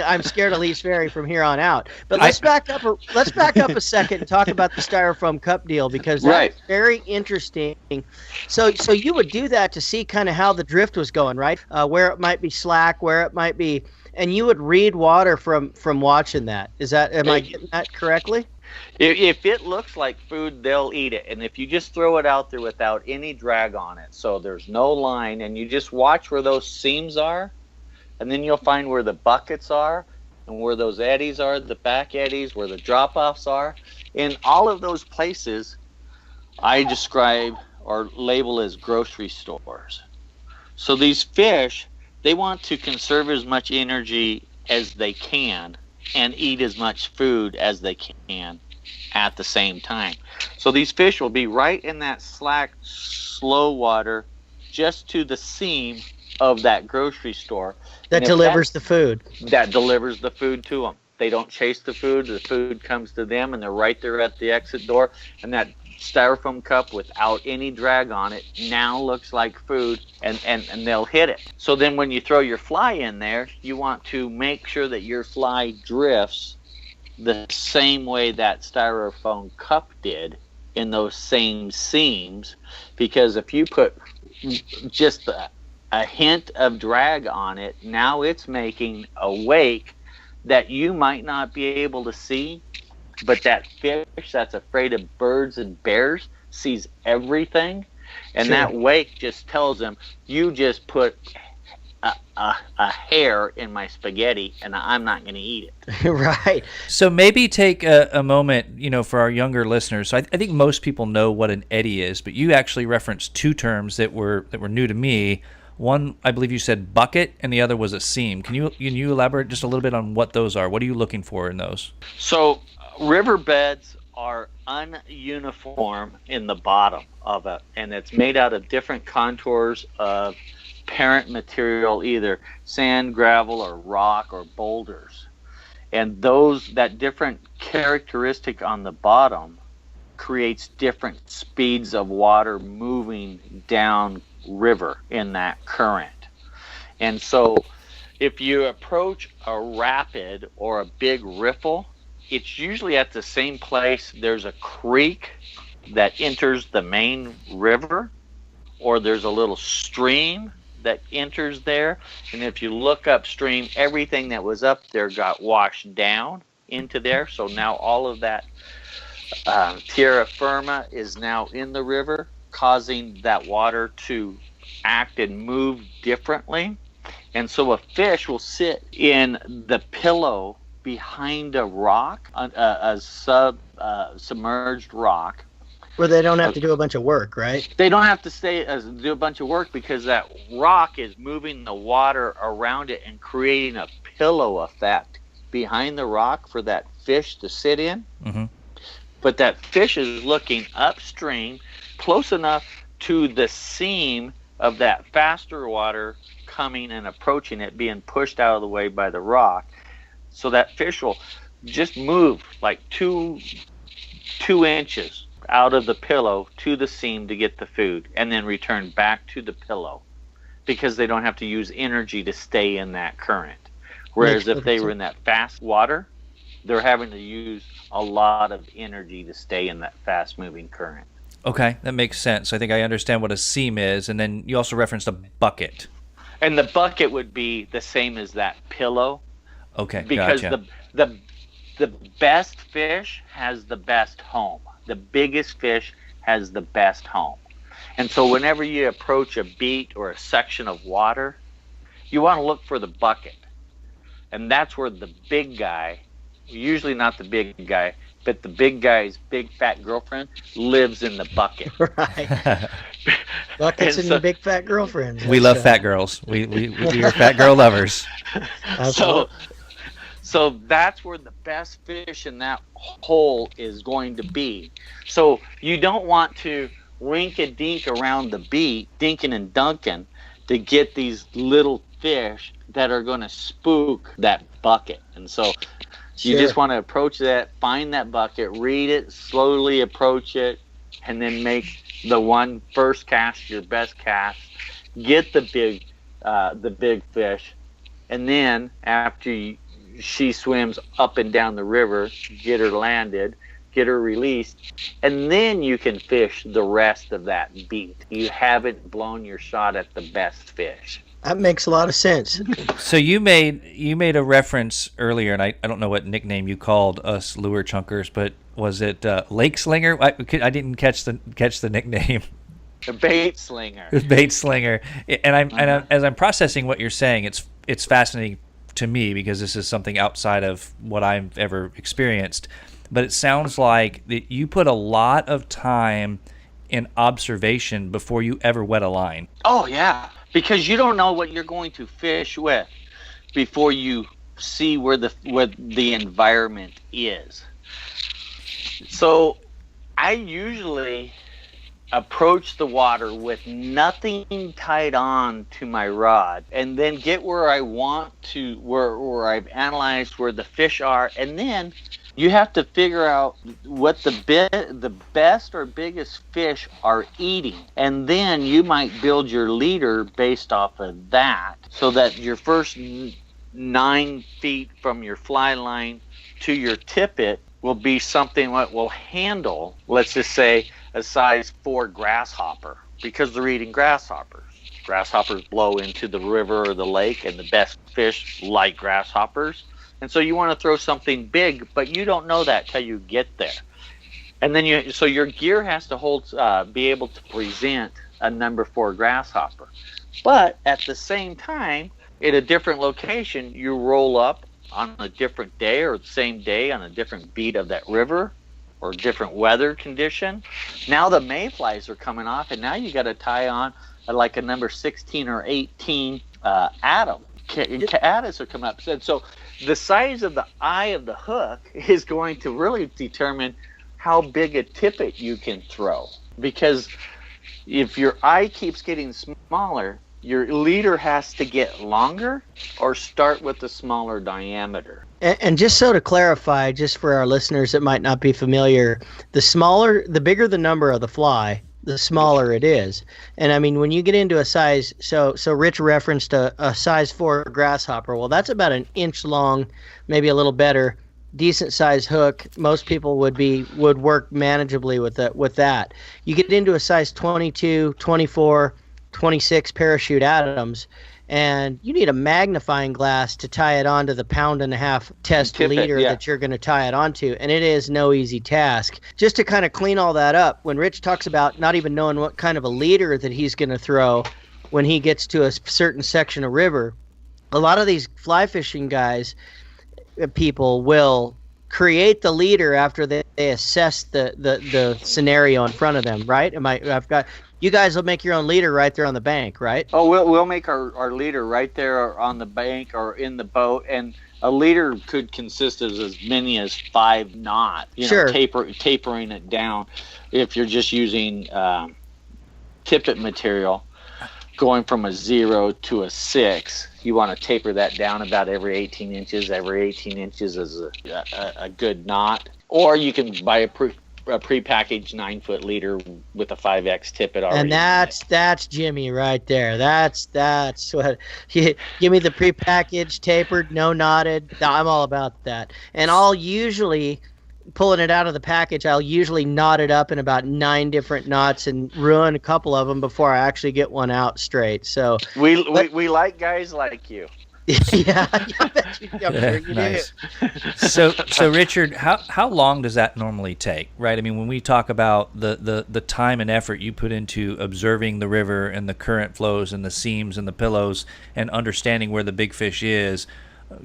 A: I'm scared of Lee's Ferry from here on out. But let's back up a second and talk about the styrofoam cup deal, because that's very interesting. So you would do that to see kind of how the drift was going, right? Where it might be slack, where it might be. And you would read water from watching that. Am I getting that correctly?
E: If it looks like food, they'll eat it. And if you just throw it out there without any drag on it, so there's no line, and you just watch where those seams are, and then you'll find where the buckets are and where those eddies are, the back eddies, where the drop-offs are. In all of those places, I describe or label as grocery stores. So these fish, they want to conserve as much energy as they can and eat as much food as they can at the same time. So these fish will be right in that slack, slow water, just to the seam of that grocery store.
A: That delivers the food.
E: That delivers the food to them. They don't chase the food comes to them, and they're right there at the exit door. And that styrofoam cup without any drag on it now looks like food, and they'll hit it. So then when you throw your fly in there, you want to make sure that your fly drifts the same way that styrofoam cup did in those same seams, because if you put just a hint of drag on it, now it's making a wake that you might not be able to see, but that fish that's afraid of birds and bears sees everything. And
A: Sure.
E: that wake just tells them, you just put a hair in my spaghetti and I'm not going to eat it.
A: Right.
C: So maybe take a moment, for our younger listeners. So I think most people know what an eddy is, but you actually referenced two terms that were new to me. One, I believe you said bucket, and the other was a seam. Can you elaborate just a little bit on what those are? What are you looking for in those?
E: So riverbeds are ununiform in the bottom of it, and it's made out of different contours of parent material, either sand, gravel, or rock, or boulders. And that different characteristic on the bottom creates different speeds of water moving down river in that current. And so if you approach a rapid or a big riffle, it's usually at the same place. There's a creek that enters the main river, or there's a little stream that enters there. And if you look upstream, everything that was up there got washed down into there. So now all of that terra firma is now in the river, causing that water to act and move differently. And so a fish will sit in the pillow behind a rock, a submerged rock,
A: Where they don't have to do a bunch of work, right?
E: They don't have to do a bunch of work, because that rock is moving the water around it and creating a pillow effect behind the rock for that fish to sit in.
C: Mm-hmm.
E: But that fish is looking upstream, close enough to the seam of that faster water coming and approaching it, being pushed out of the way by the rock. So that fish will just move like two inches out of the pillow to the seam to get the food, and then return back to the pillow, because they don't have to use energy to stay in that current. Whereas if they were in that fast water, they're having to use a lot of energy to stay in that fast moving current.
C: Okay, that makes sense. I think I understand what a seam is, and then you also referenced a bucket.
E: And the bucket would be the same as that pillow.
C: Okay,
E: because
C: gotcha.
E: the best fish has the best home. The biggest fish has the best home. And so whenever you approach a beat or a section of water, you want to look for the bucket. And that's where the big guy, usually not the big guy, but the big guy's big fat girlfriend lives in the bucket.
A: Right. Buckets and big fat girlfriends.
C: We love fat girls. We are fat girl lovers.
E: So that's where the best fish in that hole is going to be. So you don't want to rink-a-dink around the beat, dinking and dunking, to get these little fish that are going to spook that bucket. And so you just want to approach that, find that bucket, read it, slowly approach it, and then make the one first cast your best cast. Get the big fish, and then after she swims up and down the river, get her landed, get her released, and then you can fish the rest of that beat. You haven't blown your shot at the best fish.
A: That makes a lot of sense.
C: So you made a reference earlier, and I don't know what nickname you called us lure chunkers, but was it Lake Slinger? I didn't catch the nickname.
E: A bait slinger.
C: Bait slinger. And as I'm processing what you're saying, it's fascinating to me, because this is something outside of what I've ever experienced. But it sounds like that you put a lot of time in observation before you ever wet a line.
E: Oh yeah, because you don't know what you're going to fish with before you see where the environment is. So I usually approach the water with nothing tied on to my rod, and then get where I want to, where I've analyzed where the fish are, and then you have to figure out what the best or biggest fish are eating, and then you might build your leader based off of that, so that your first 9 feet from your fly line to your tippet will be something that will handle, let's just say, a size 4 grasshopper, because they're eating grasshoppers. Grasshoppers blow into the river or the lake, and the best fish like grasshoppers. And so you want to throw something big, but you don't know that till you get there. And then so your gear has to be able to present a number 4 grasshopper. But at the same time, at a different location, you roll up on a different day or the same day on a different beat of that river or different weather condition. Now the mayflies are coming off, and now you got to tie on like a number 16 or 18 atom. Caddis are coming up. So the size of the eye of the hook is going to really determine how big a tippet you can throw. Because if your eye keeps getting smaller, your leader has to get longer or start with the smaller diameter.
A: And just so to clarify, just for our listeners that might not be familiar, the bigger the number of the fly, the smaller it is. And I mean, when you get into a size, so Rich referenced a size 4 grasshopper. Well, that's about an inch long, maybe a little better, decent size hook. Most people would work manageably with that. You get into a size 22, 24, 26 parachute atoms, and you need a magnifying glass to tie it onto the 1.5 pound test leader that you're going to tie it onto, and it is no easy task. Just to kind of clean all that up, when Rich talks about not even knowing what kind of a leader that he's going to throw when he gets to a certain section of river, a lot of these fly fishing guys, people will create the leader after they assess the scenario in front of them, right? You guys will make your own leader right there on the bank, right?
E: Oh, we'll make our leader right there on the bank or in the boat, and a leader could consist of as many as 5 knots.
A: Sure.
E: Tapering it down. If you're just using tippet material, going from a 0 to a 6, you want to taper that down about every 18 inches. Every 18 inches is a good knot. Or you can buy a prepackaged 9-foot leader with a 5X tippet already.
A: And that's Jimmy right there. That's what give me the prepackaged, tapered, no knotted. I'm all about that. And I'll usually pulling it out of the package, I'll usually knot it up in about 9 different knots and ruin a couple of them before I actually get one out straight. So
E: we like guys like you.
A: Yeah, I bet you
C: nice. So Richard, how long does that normally take, right? I mean, when we talk about the time and effort you put into observing the river and the current flows and the seams and the pillows and understanding where the big fish is,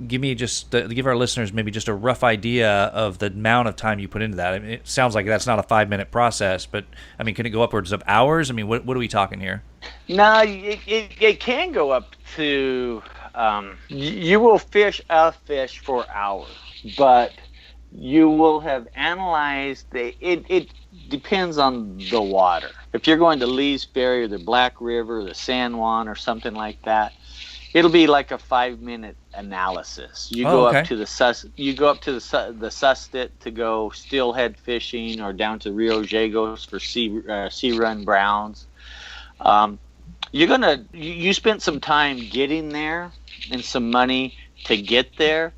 C: give our listeners maybe just a rough idea of the amount of time you put into that. I mean, it sounds like that's not a 5-minute process, but I mean, can it go upwards of hours? I mean, what are we talking here?
E: No, it can go up to. You will fish a fish for hours, but you will have analyzed it depends on the water. If you're going to Lee's Ferry or the Black River or the San Juan or something like that, it'll be like a 5-minute analysis. You go up to the Sustit to go steelhead fishing, or down to Rio Jagos for sea run browns. You spent some time getting there and some money to get there.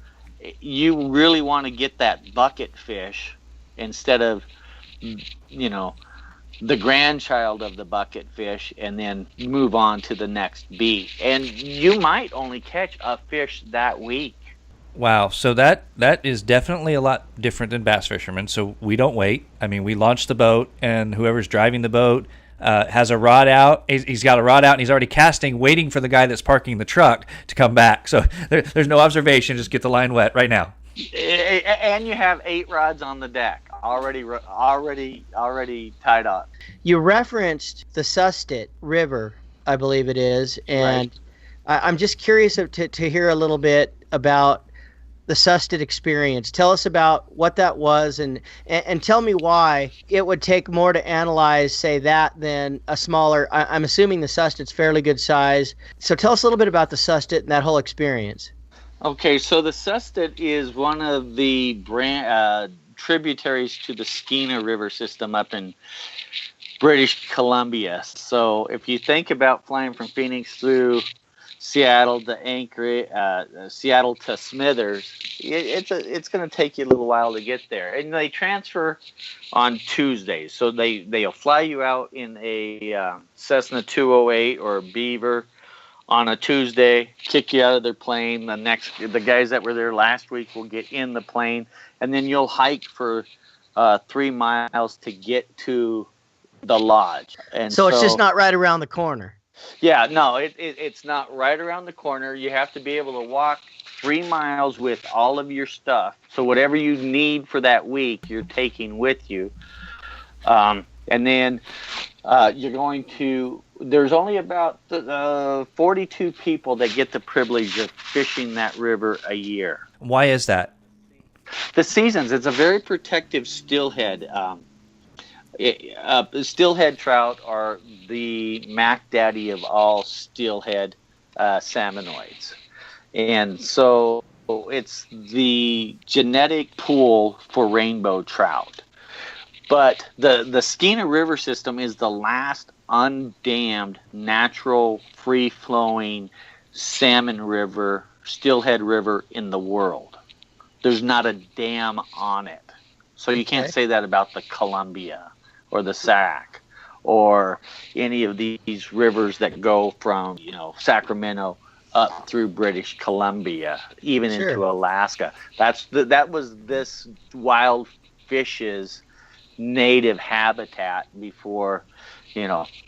E: You really want to get that bucket fish instead of, the grandchild of the bucket fish, and then move on to the next beat. And you might only catch a fish that week.
C: Wow, so that is definitely a lot different than bass fishermen. So we don't wait. I mean, we launch the boat, and whoever's driving the boat has a rod out. He's got a rod out, and he's already casting, waiting for the guy that's parking the truck to come back. So there's no observation. Just get the line wet right now.
E: And you have 8 rods on the deck already tied up.
A: You referenced the Sustit River, I believe it is, and right. I'm just curious to hear a little bit about the Sustit experience. Tell us about what that was, and tell me why it would take more to analyze, say, that than a smaller. I'm assuming the Sustit's fairly good size. So tell us a little bit about the Sustit and that whole experience.
E: Okay, so the Sustit is one of the tributaries to the Skeena River system up in British Columbia. So if you think about flying from Phoenix through Seattle to Anchorage, Seattle to Smithers, it's going to take you a little while to get there. And they transfer on Tuesdays. So they'll fly you out in a Cessna 208 or a Beaver on a Tuesday, kick you out of their plane. The guys that were there last week will get in the plane, and then you'll hike for 3 miles to get to the lodge. And
A: so it's just not right around the corner.
E: Yeah, no, it's not right around the corner. You have to be able to walk 3 miles with all of your stuff. So whatever you need for that week, you're taking with you. And then you're going to. There's only about 42 people that get the privilege of fishing that river a year.
C: Why is that?
E: The seasons. It's a very protective steelhead. Steelhead trout are the mac daddy of all steelhead salmonoids. And so it's the genetic pool for rainbow trout. But the Skeena River system is the last undammed, natural, free-flowing salmon river, steelhead river in the world. There's not a dam on it. So you can't say that about the Columbia or the Sac or any of these rivers that go from, Sacramento up through British Columbia, even into Alaska. That was this wild fish's native habitat before,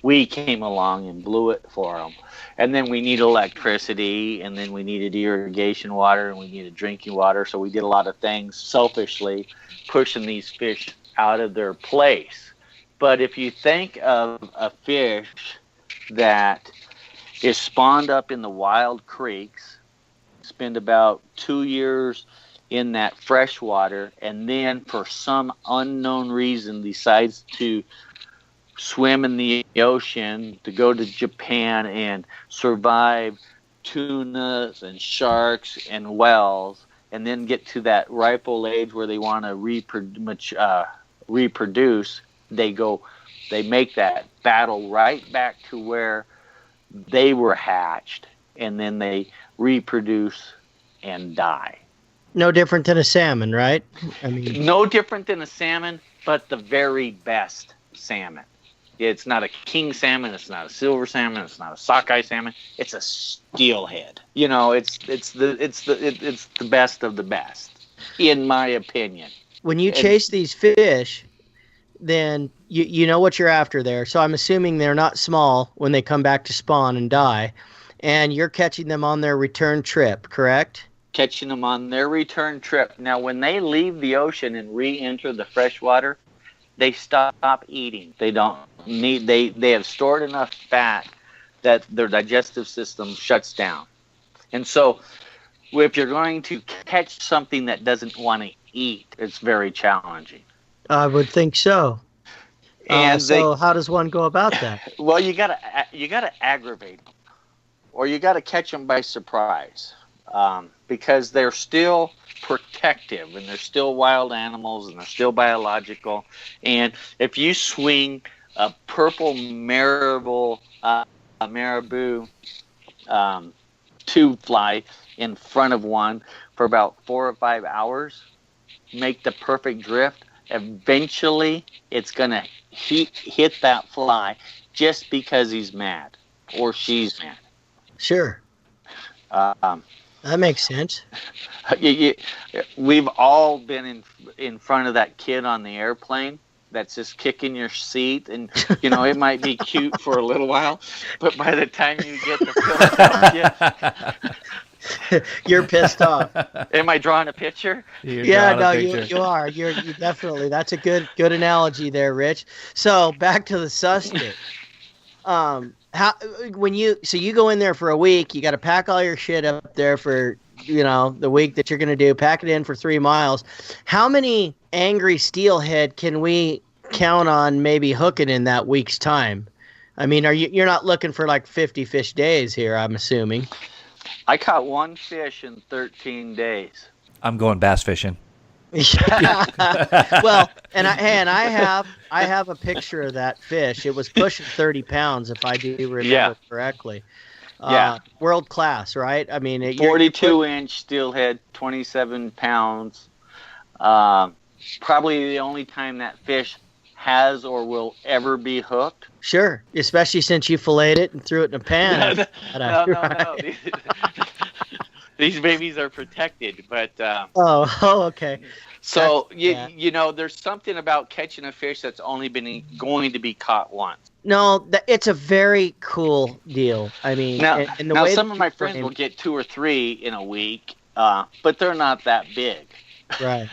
E: we came along and blew it for them. And then we need electricity, and then we needed irrigation water, and we needed drinking water. So we did a lot of things selfishly, pushing these fish out of their place. But if you think of a fish that is spawned up in the wild creeks, spend about 2 years in that fresh water, and then for some unknown reason decides to swim in the ocean, to go to Japan and survive tunas and sharks and whales, and then get to that ripe old age where they want to reproduce, they make that battle right back to where they were hatched, and then they reproduce and die.
A: No different than a salmon, right? I mean,
E: no different than a salmon, but the very best salmon. It's not a king salmon. It's not a silver salmon. It's not a sockeye salmon. It's a steelhead. It's the best of the best, in my opinion.
A: When you chase these fish, then you know what you're after there. So I'm assuming they're not small when they come back to spawn and die, and you're catching them on their return trip, correct?
E: Catching them on their return trip. Now, when they leave the ocean and re-enter the freshwater, they stop eating. They don't need. They have stored enough fat that their digestive system shuts down. And so, if you're going to catch something that doesn't want to eat, it's very challenging.
A: I would think so.
E: And
A: so, how does one go about that?
E: Well, you gotta aggravate them, or you gotta catch them by surprise. Because they're still protective, and they're still wild animals, and they're still biological. And if you swing a purple marabou tube fly in front of one for about 4 or 5 hours, make the perfect drift, eventually it's going to hit that fly just because he's mad or she's mad.
A: Sure. That makes sense.
E: We've all been in front of that kid on the airplane that's just kicking your seat, and it might be cute for a little while, but by the time you get the film,
A: you're pissed off.
E: Am I drawing a picture?
A: You are. You're definitely. That's a good analogy there, Rich. So back to the suspect. You go in there for a week, you got to pack all your shit up there for, the week that you're going to do, pack it in for 3 miles. How many angry steelhead can we count on maybe hooking in that week's time? I mean, you're not looking for like 50 fish days here, I'm assuming.
E: I caught 1 fish in 13 days.
C: I'm going bass fishing.
A: Well, and I have a picture of that fish. It was pushing 30 pounds, if I do remember correctly. World class, right? I mean,
E: 42-inch steelhead, 27 pounds. Probably the only time that fish has or will ever be hooked.
A: Sure, especially since you filleted it and threw it in a pan.
E: No. These babies are protected, but
A: okay.
E: So you know, there's something about catching a fish that's only been going to be caught once.
A: No, it's a very cool deal. I mean,
E: Now,
A: way
E: some of my friends will get 2 or 3 in a week, but they're not that big.
A: Right.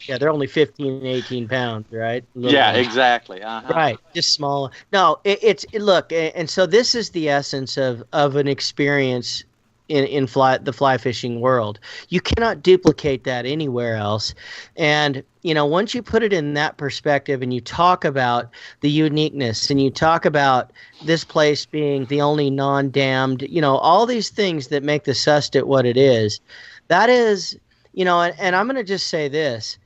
A: Yeah, they're only 15, 18 pounds, right?
E: Yeah, exactly. Uh-huh.
A: Right, just small. No, look, and so this is the essence of an experience in the fly fishing world. You cannot duplicate that anywhere else. And, you know, once you put it in that perspective and you talk about the uniqueness and you talk about this place being the only non-dammed, you know, all these things that make the Sustet what it is, that is, you know, and I'm going to just say this.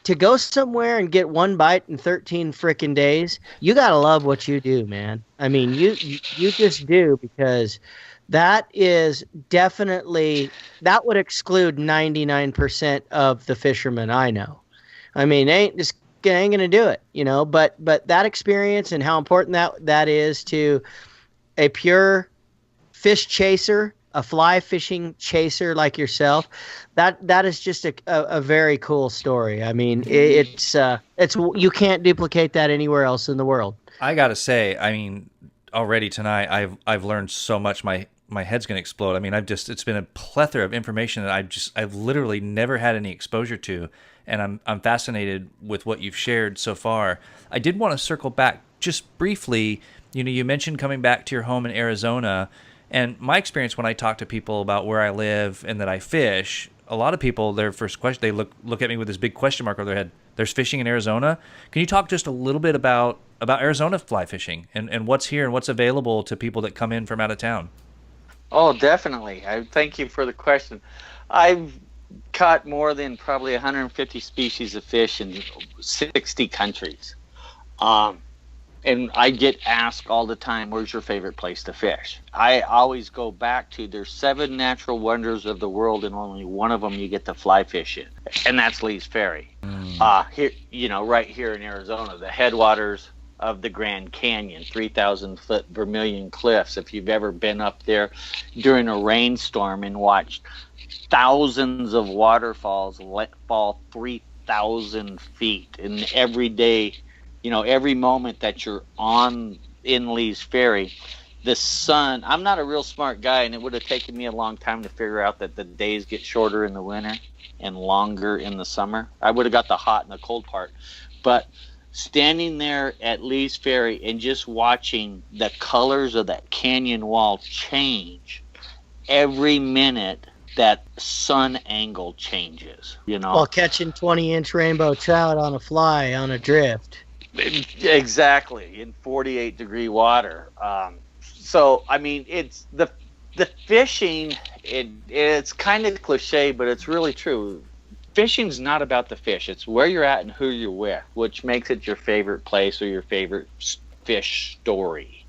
A: To go somewhere and get one bite in 13 frickin' days, you got to love what you do, man. I mean, you just do, because that is definitely, that would exclude 99% of the fishermen I know. I mean, ain't going to do it, you know, but that experience and how important that is to a pure fish chaser, a fly fishing chaser like yourself, that is just a very cool story. I mean, it's you can't duplicate that anywhere else in the world.
C: I gotta say, I mean, already tonight I've learned so much. My head's gonna explode. I mean, it's been a plethora of information that I've literally never had any exposure to, and I'm fascinated with what you've shared so far. I did want to circle back just briefly. You know, you mentioned coming back to your home in Arizona. And my experience when I talk to people about where I live and that I fish, a lot of people, their first question, they look at me with this big question mark over their head. There's fishing in Arizona. Can you talk just a little bit about Arizona fly fishing and what's here and what's available to people that come in from out of town?
E: Oh, definitely. I thank you for the question. I've caught more than probably 150 species of fish in 60 countries. And I get asked all the time, where's your favorite place to fish? I always go back to, there's 7 natural wonders of the world, and only one of them you get to fly fish in, and that's Lee's Ferry. Here, you know, right here in Arizona, the headwaters of the Grand Canyon, 3,000-foot Vermilion Cliffs. If you've ever been up there during a rainstorm and watched thousands of waterfalls let fall 3,000 feet, and every day, you know, every moment that you're in Lee's Ferry, the sun, I'm not a real smart guy, and it would have taken me a long time to figure out that the days get shorter in the winter and longer in the summer. I would have got the hot and the cold part. But standing there at Lee's Ferry and just watching the colors of that canyon wall change every minute that sun angle changes, you know.
A: While catching 20-inch rainbow trout on a fly on a drift.
E: Exactly, in 48-degree water. So, I mean, it's the fishing, it's kind of cliche, but it's really true. Fishing's not about the fish. It's where you're at and who you're with, which makes it your favorite place or your favorite fish story.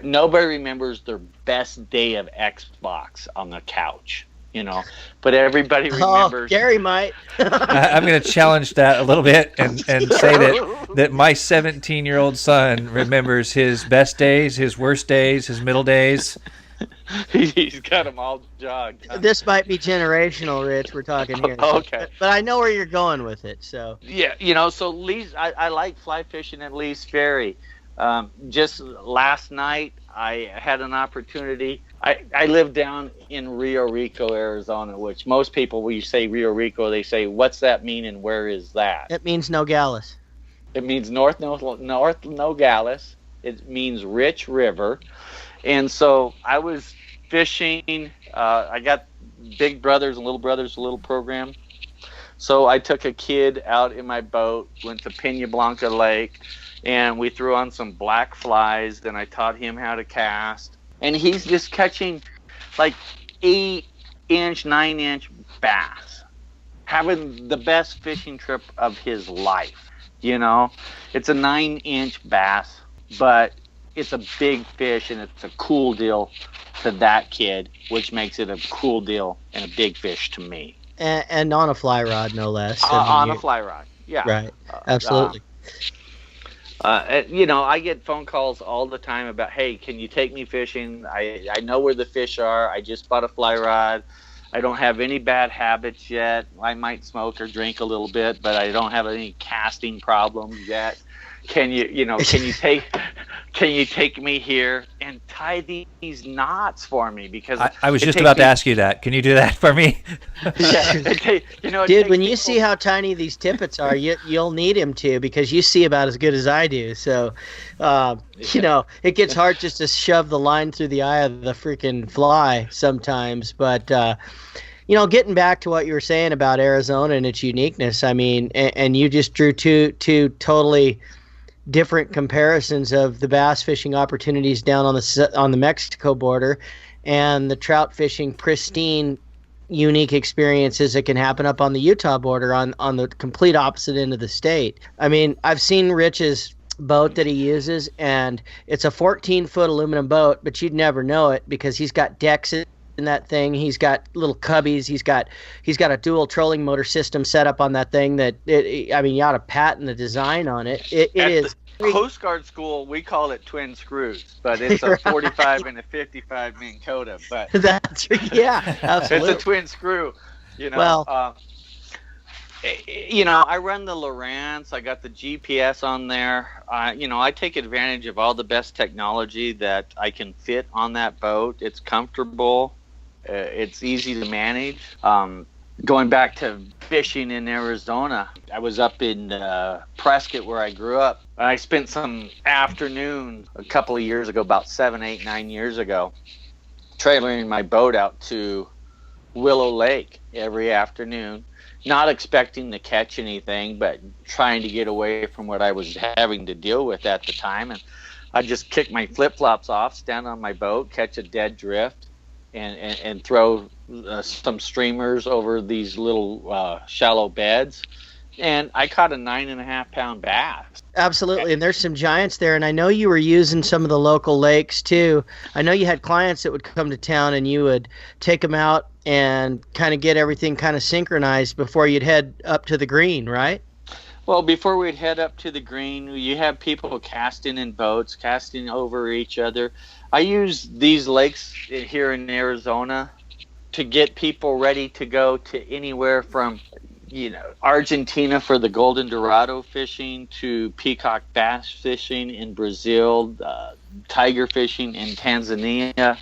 E: Nobody remembers their best day of Xbox on the couch, you know, but everybody remembers.
A: Oh, Gary might.
C: I'm going to challenge that a little bit and say that my 17-year-old son remembers his best days, his worst days, his middle days.
E: He's got them all jogged.
A: This might be generational, Rich. We're talking here.
E: Okay.
A: But I know where you're going with it. So
E: yeah, you know, so Lee's, I like fly fishing at Lee's Ferry. Just last night, I had an opportunity. I live down in Rio Rico, Arizona, which most people, when you say Rio Rico, they say, what's that mean and where is that?
A: It means Nogales.
E: It means North Nogales. It means Rich River. And so I was fishing. I got Big Brothers and Little Brothers, a little program. So I took a kid out in my boat, went to Pena Blanca Lake, and we threw on some black flies. Then I taught him how to cast. And he's just catching like 8-inch, 9-inch bass. Having the best fishing trip of his life. You know, it's a 9-inch bass, but it's a big fish, and it's a cool deal to that kid, which makes it a cool deal and a big fish to me.
A: And on a fly rod, no less.
E: On a fly rod. Yeah.
A: Right. Absolutely.
E: I get phone calls all the time about, hey, can you take me fishing? I know where the fish are. I just bought a fly rod. I don't have any bad habits yet. I might smoke or drink a little bit, but I don't have any casting problems yet. Can you take me here and tie these knots for me? Because
C: I was just about to ask you that. Can you do that for me?
E: Yeah,
A: dude, when you see how tiny these tippets are, you'll need him to, because you see about as good as I do. So, it gets hard just to shove the line through the eye of the freaking fly sometimes. But, getting back to what you were saying about Arizona and its uniqueness, I mean, and you just drew two totally different comparisons of the bass fishing opportunities down on the Mexico border and the trout fishing pristine unique experiences that can happen up on the Utah border on the complete opposite end of the state. I mean, I've seen Rich's boat that he uses, and it's a 14-foot aluminum boat, but you'd never know it because he's got decks in that thing. He's got little cubbies. He's got a dual trolling motor system set up on that thing that you ought to patent the design on it. It is
E: Coast Guard school, we call it twin screws, but it's a 45 and a 55 Minn Kota. But
A: that's absolutely.
E: It's a twin screw.
A: Well,
E: I run the Lowrance. I got the GPS on there. I take advantage of all the best technology that I can fit on that boat. It's comfortable. It's easy to manage. Going back to fishing in Arizona, I was up in Prescott where I grew up. I spent some afternoon a couple of years ago, about 7, 8, 9 years ago, trailering my boat out to Willow Lake every afternoon, not expecting to catch anything, but trying to get away from what I was having to deal with at the time. And I just kick my flip-flops off, stand on my boat, catch a dead drift, and throw some streamers over these little shallow beds, and I caught a 9.5-pound bass.
A: Absolutely, and there's some giants there, and I know you were using some of the local lakes too. I know you had clients that would come to town, and you would take them out and kind of get everything kind of synchronized before you'd head up to the green, right?
E: Well, before we'd head up to the green, you have people casting in boats, casting over each other. I use these lakes here in Arizona to get people ready to go to anywhere from, Argentina for the golden dorado fishing to peacock bass fishing in Brazil, tiger fishing in Tanzania,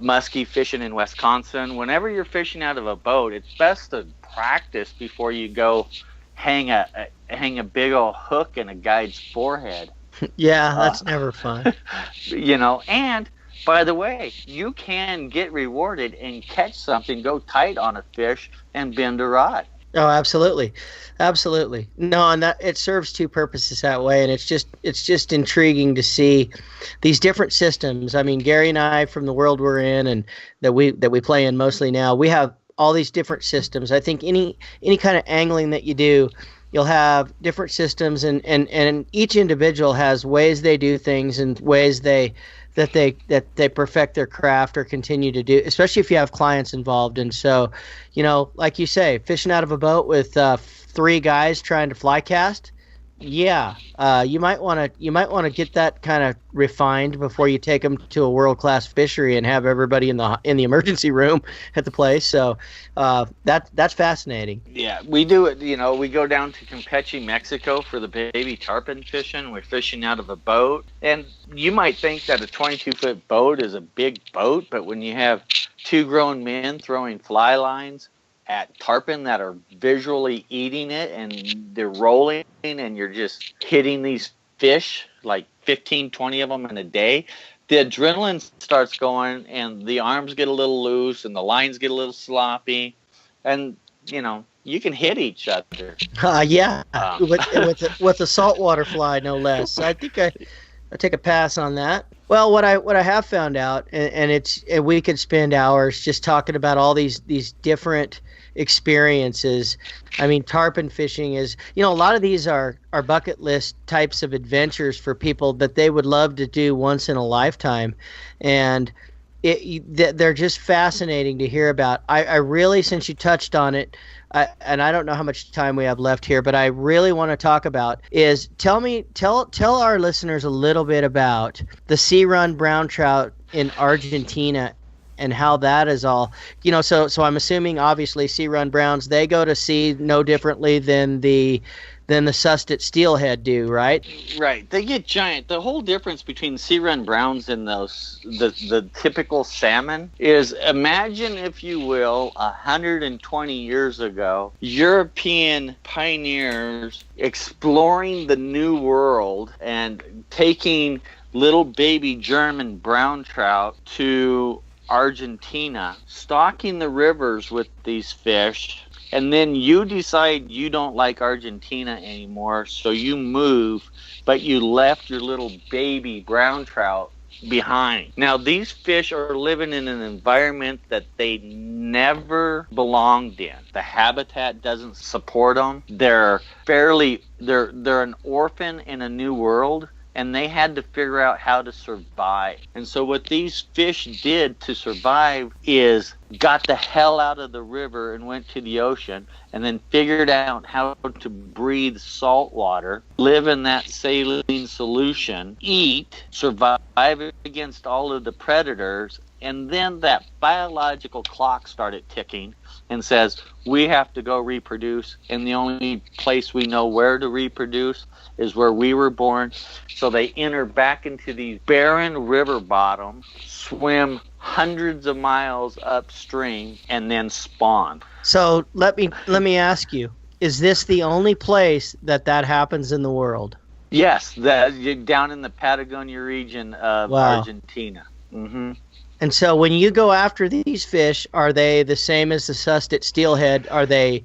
E: muskie fishing in Wisconsin. Whenever you're fishing out of a boat, it's best to practice before you go hang a big old hook in a guide's forehead.
A: Yeah, that's never fun.
E: And by the way, you can get rewarded and catch something, go tight on a fish, and bend a rod.
A: Oh, absolutely. No, and that it serves two purposes that way, and it's just intriguing to see these different systems. I mean, Gary and I, from the world we're in and that we play in mostly now, we have all these different systems. I think any kind of angling that you do, you'll have different systems, and each individual has ways they do things and ways that they perfect their craft or continue to do, especially if you have clients involved. And so, like you say, fishing out of a boat with 3 guys trying to fly cast, you might want to get that kind of refined before you take them to a world-class fishery and have everybody in the emergency room at the place. So that's fascinating.
E: Yeah, we do it. We go down to Campeche, Mexico for the baby tarpon fishing. We're fishing out of a boat, and you might think that a 22-foot boat is a big boat, but when you have 2 grown men throwing fly lines at tarpon that are visually eating it, and they're rolling, and you're just hitting these fish, like 15, 20 of them in a day, the adrenaline starts going, and the arms get a little loose, and the lines get a little sloppy, and, you can hit each other. With
A: a saltwater fly, no less. I think I take a pass on that. Well, what I have found out, and we could spend hours just talking about all these different experiences. I mean, tarpon fishing is, a lot of these are bucket list types of adventures for people that they would love to do once in a lifetime. And they're just fascinating to hear about. I really, since you touched on it, and I don't know how much time we have left here, but I really want to talk about is tell our listeners a little bit about the sea run brown trout in Argentina and how that is all, so I'm assuming obviously sea run browns, they go to sea no differently than the susset steelhead do, right?
E: Right. They get giant. The whole difference between sea run browns and the typical salmon is, imagine, if you will, 120 years ago, European pioneers exploring the New World and taking little baby German brown trout to Argentina, stocking the rivers with these fish. And then you decide you don't like Argentina anymore, so you move, but you left your little baby brown trout behind. Now, these fish are living in an environment that they never belonged in. The habitat doesn't support them. They're an orphan in a new world, and they had to figure out how to survive. And so what these fish did to survive is got the hell out of the river and went to the ocean, and then figured out how to breathe salt water, live in that saline solution, eat, survive against all of the predators, and then that biological clock started ticking and says, we have to go reproduce, and the only place we know where to reproduce is where we were born. So they enter back into these barren river bottoms, swim hundreds of miles upstream, and then spawn.
A: So let me ask you, is this the only place that happens in the world?
E: Yes, down in the Patagonia region of Argentina. Mm-hmm.
A: And so when you go after these fish, are they the same as the susset steelhead? Are they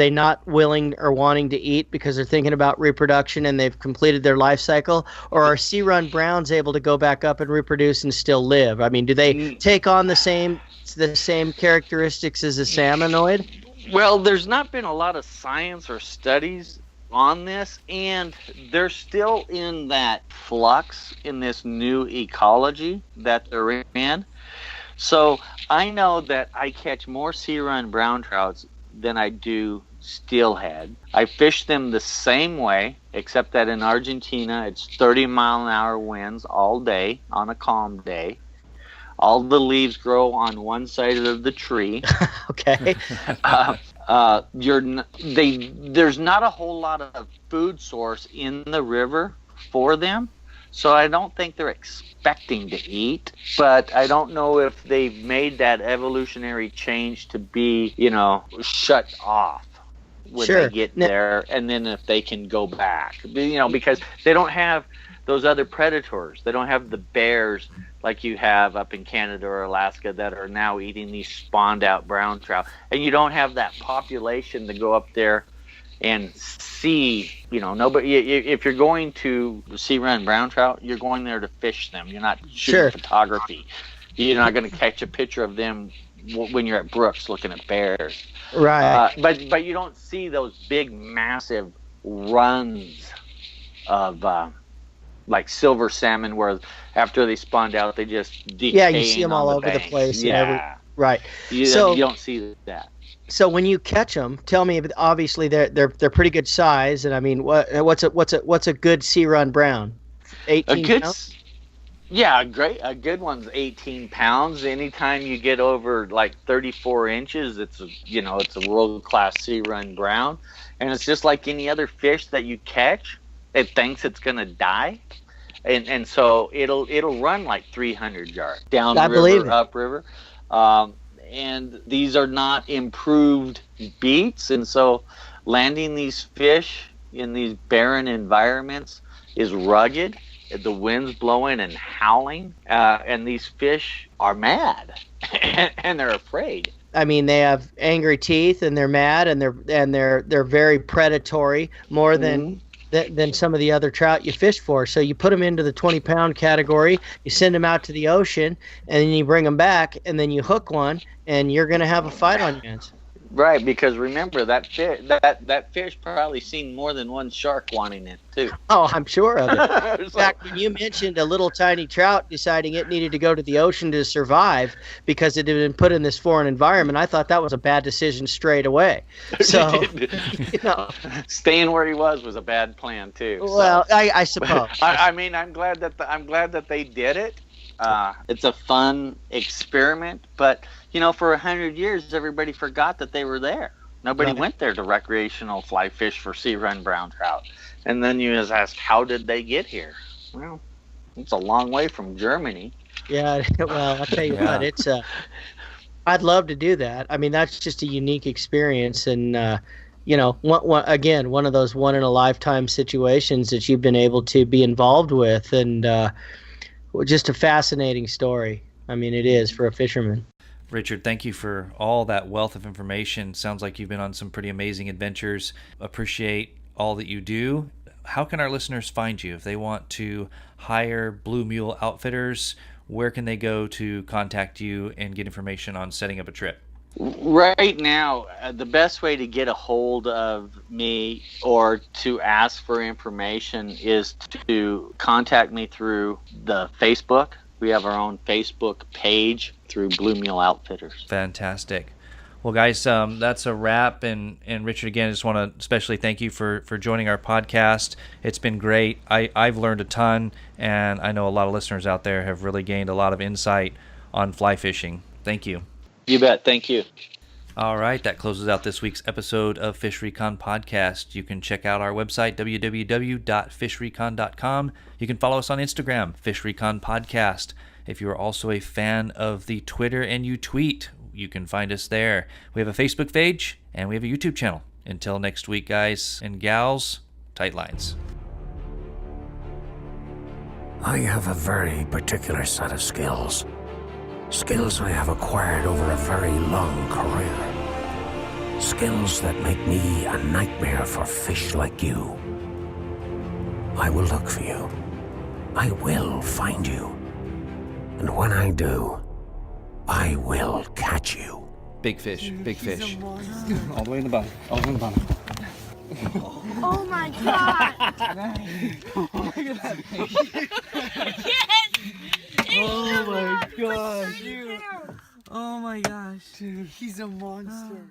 A: not willing or wanting to eat because they're thinking about reproduction and they've completed their life cycle? Or are sea run browns able to go back up and reproduce and still live? I mean, do they take on the same characteristics as a salmonoid?
E: Well, there's not been a lot of science or studies on this, and they're still in that flux in this new ecology that they're in. So I know that I catch more sea run brown trouts than I do steelhead. I fish them the same way, except that in Argentina it's 30-mile-an-hour winds all day on a calm day. All the leaves grow on one side of the tree.
A: Okay.
E: There's not a whole lot of food source in the river for them, so I don't think they're expecting to eat. But I don't know if they've made that evolutionary change to be, shut off when they get there, and then if they can go back, because they don't have those other predators. They don't have the bears like you have up in Canada or Alaska that are now eating these spawned out brown trout. And you don't have that population to go up there and see, nobody. If you're going to sea run brown trout, you're going there to fish them. You're not shooting photography. You're not going to catch a picture of them when you're at Brooks looking at bears.
A: Right.
E: But you don't see those big, massive runs of like silver salmon, where after they spawned out, they just decay.
A: Yeah, you see them all over the place.
E: Yeah,
A: right.
E: You don't see that.
A: So when you catch them, tell me. Obviously, they're pretty good size, and I mean, what's a good sea run brown? 18 pounds.
E: Yeah, a good one's 18 pounds. Anytime you get over like 34 inches, it's a world class sea run brown, and it's just like any other fish that you catch. It thinks it's gonna die, and so it'll run like 300 yards down river, up river, and these are not improved beats, and so landing these fish in these barren environments is rugged. The wind's blowing and howling, and these fish are mad and they're afraid.
A: I mean, they have angry teeth and they're mad and they're very predatory, more than some of the other trout you fish for. So you put them into the 20-pound category, you send them out to the ocean, and then you bring them back, and then you hook one, and you're going to have a fight on your hands.
E: Right, because remember that fish probably seen more than one shark wanting it too.
A: Oh, I'm sure of it. In
E: So-
A: fact, when you mentioned a little tiny trout deciding it needed to go to the ocean to survive because it had been put in this foreign environment, I thought that was a bad decision straight away. So, you know,
E: staying where he was a bad plan too. So.
A: well, I suppose.
E: I mean, I'm glad that they did it. It's a fun experiment, but for 100 years, everybody forgot that they were there. Nobody
A: Right.
E: went there to recreational fly fish for sea run brown trout. And then you just ask, how did they get here? Well, it's a long way from Germany.
A: Yeah, well, I'll tell you
C: Yeah.
A: what, it's I'd love to do that. I mean, that's just a unique experience, and one of those one in a lifetime situations that you've been able to be involved with, and just a fascinating story. I mean, it is for a fisherman.
C: Richard, thank you for all that wealth of information. Sounds like you've been on some pretty amazing adventures. Appreciate all that you do. How can our listeners find you if they want to hire Blue Mule Outfitters? Where can they go to contact you and get information on setting up a trip?
E: Right now, the best way to get a hold of me or to ask for information is to contact me through the Facebook. We have our own Facebook page through Blue Mule Outfitters.
C: Fantastic. Well, guys, that's a wrap. And Richard, again, I just want to especially thank you for joining our podcast. It's been great. I've learned a ton, and I know a lot of listeners out there have really gained a lot of insight on fly fishing. Thank you.
E: You bet. Thank you.
C: All right, that closes out this week's episode of Fish Recon Podcast. You can check out our website, www.fishrecon.com. You can follow us on Instagram, Fish Recon Podcast. If you are also a fan of the Twitter and you tweet, you can find us there. We have a Facebook page and we have a YouTube channel. Until next week, guys and gals, tight lines.
B: I have a very particular set of skills. Skills I have acquired over a very long career. Skills that make me a nightmare for fish like you. I will look for you. I will find you. And when I do, I will catch you.
C: Big fish, big fish.
F: All the way in the bottom. All the way in the bottom.
G: Oh my god!
F: Look at that fish.
G: Yes!
F: Oh my gosh.
G: Dude.
F: Oh my gosh. Dude, he's a monster.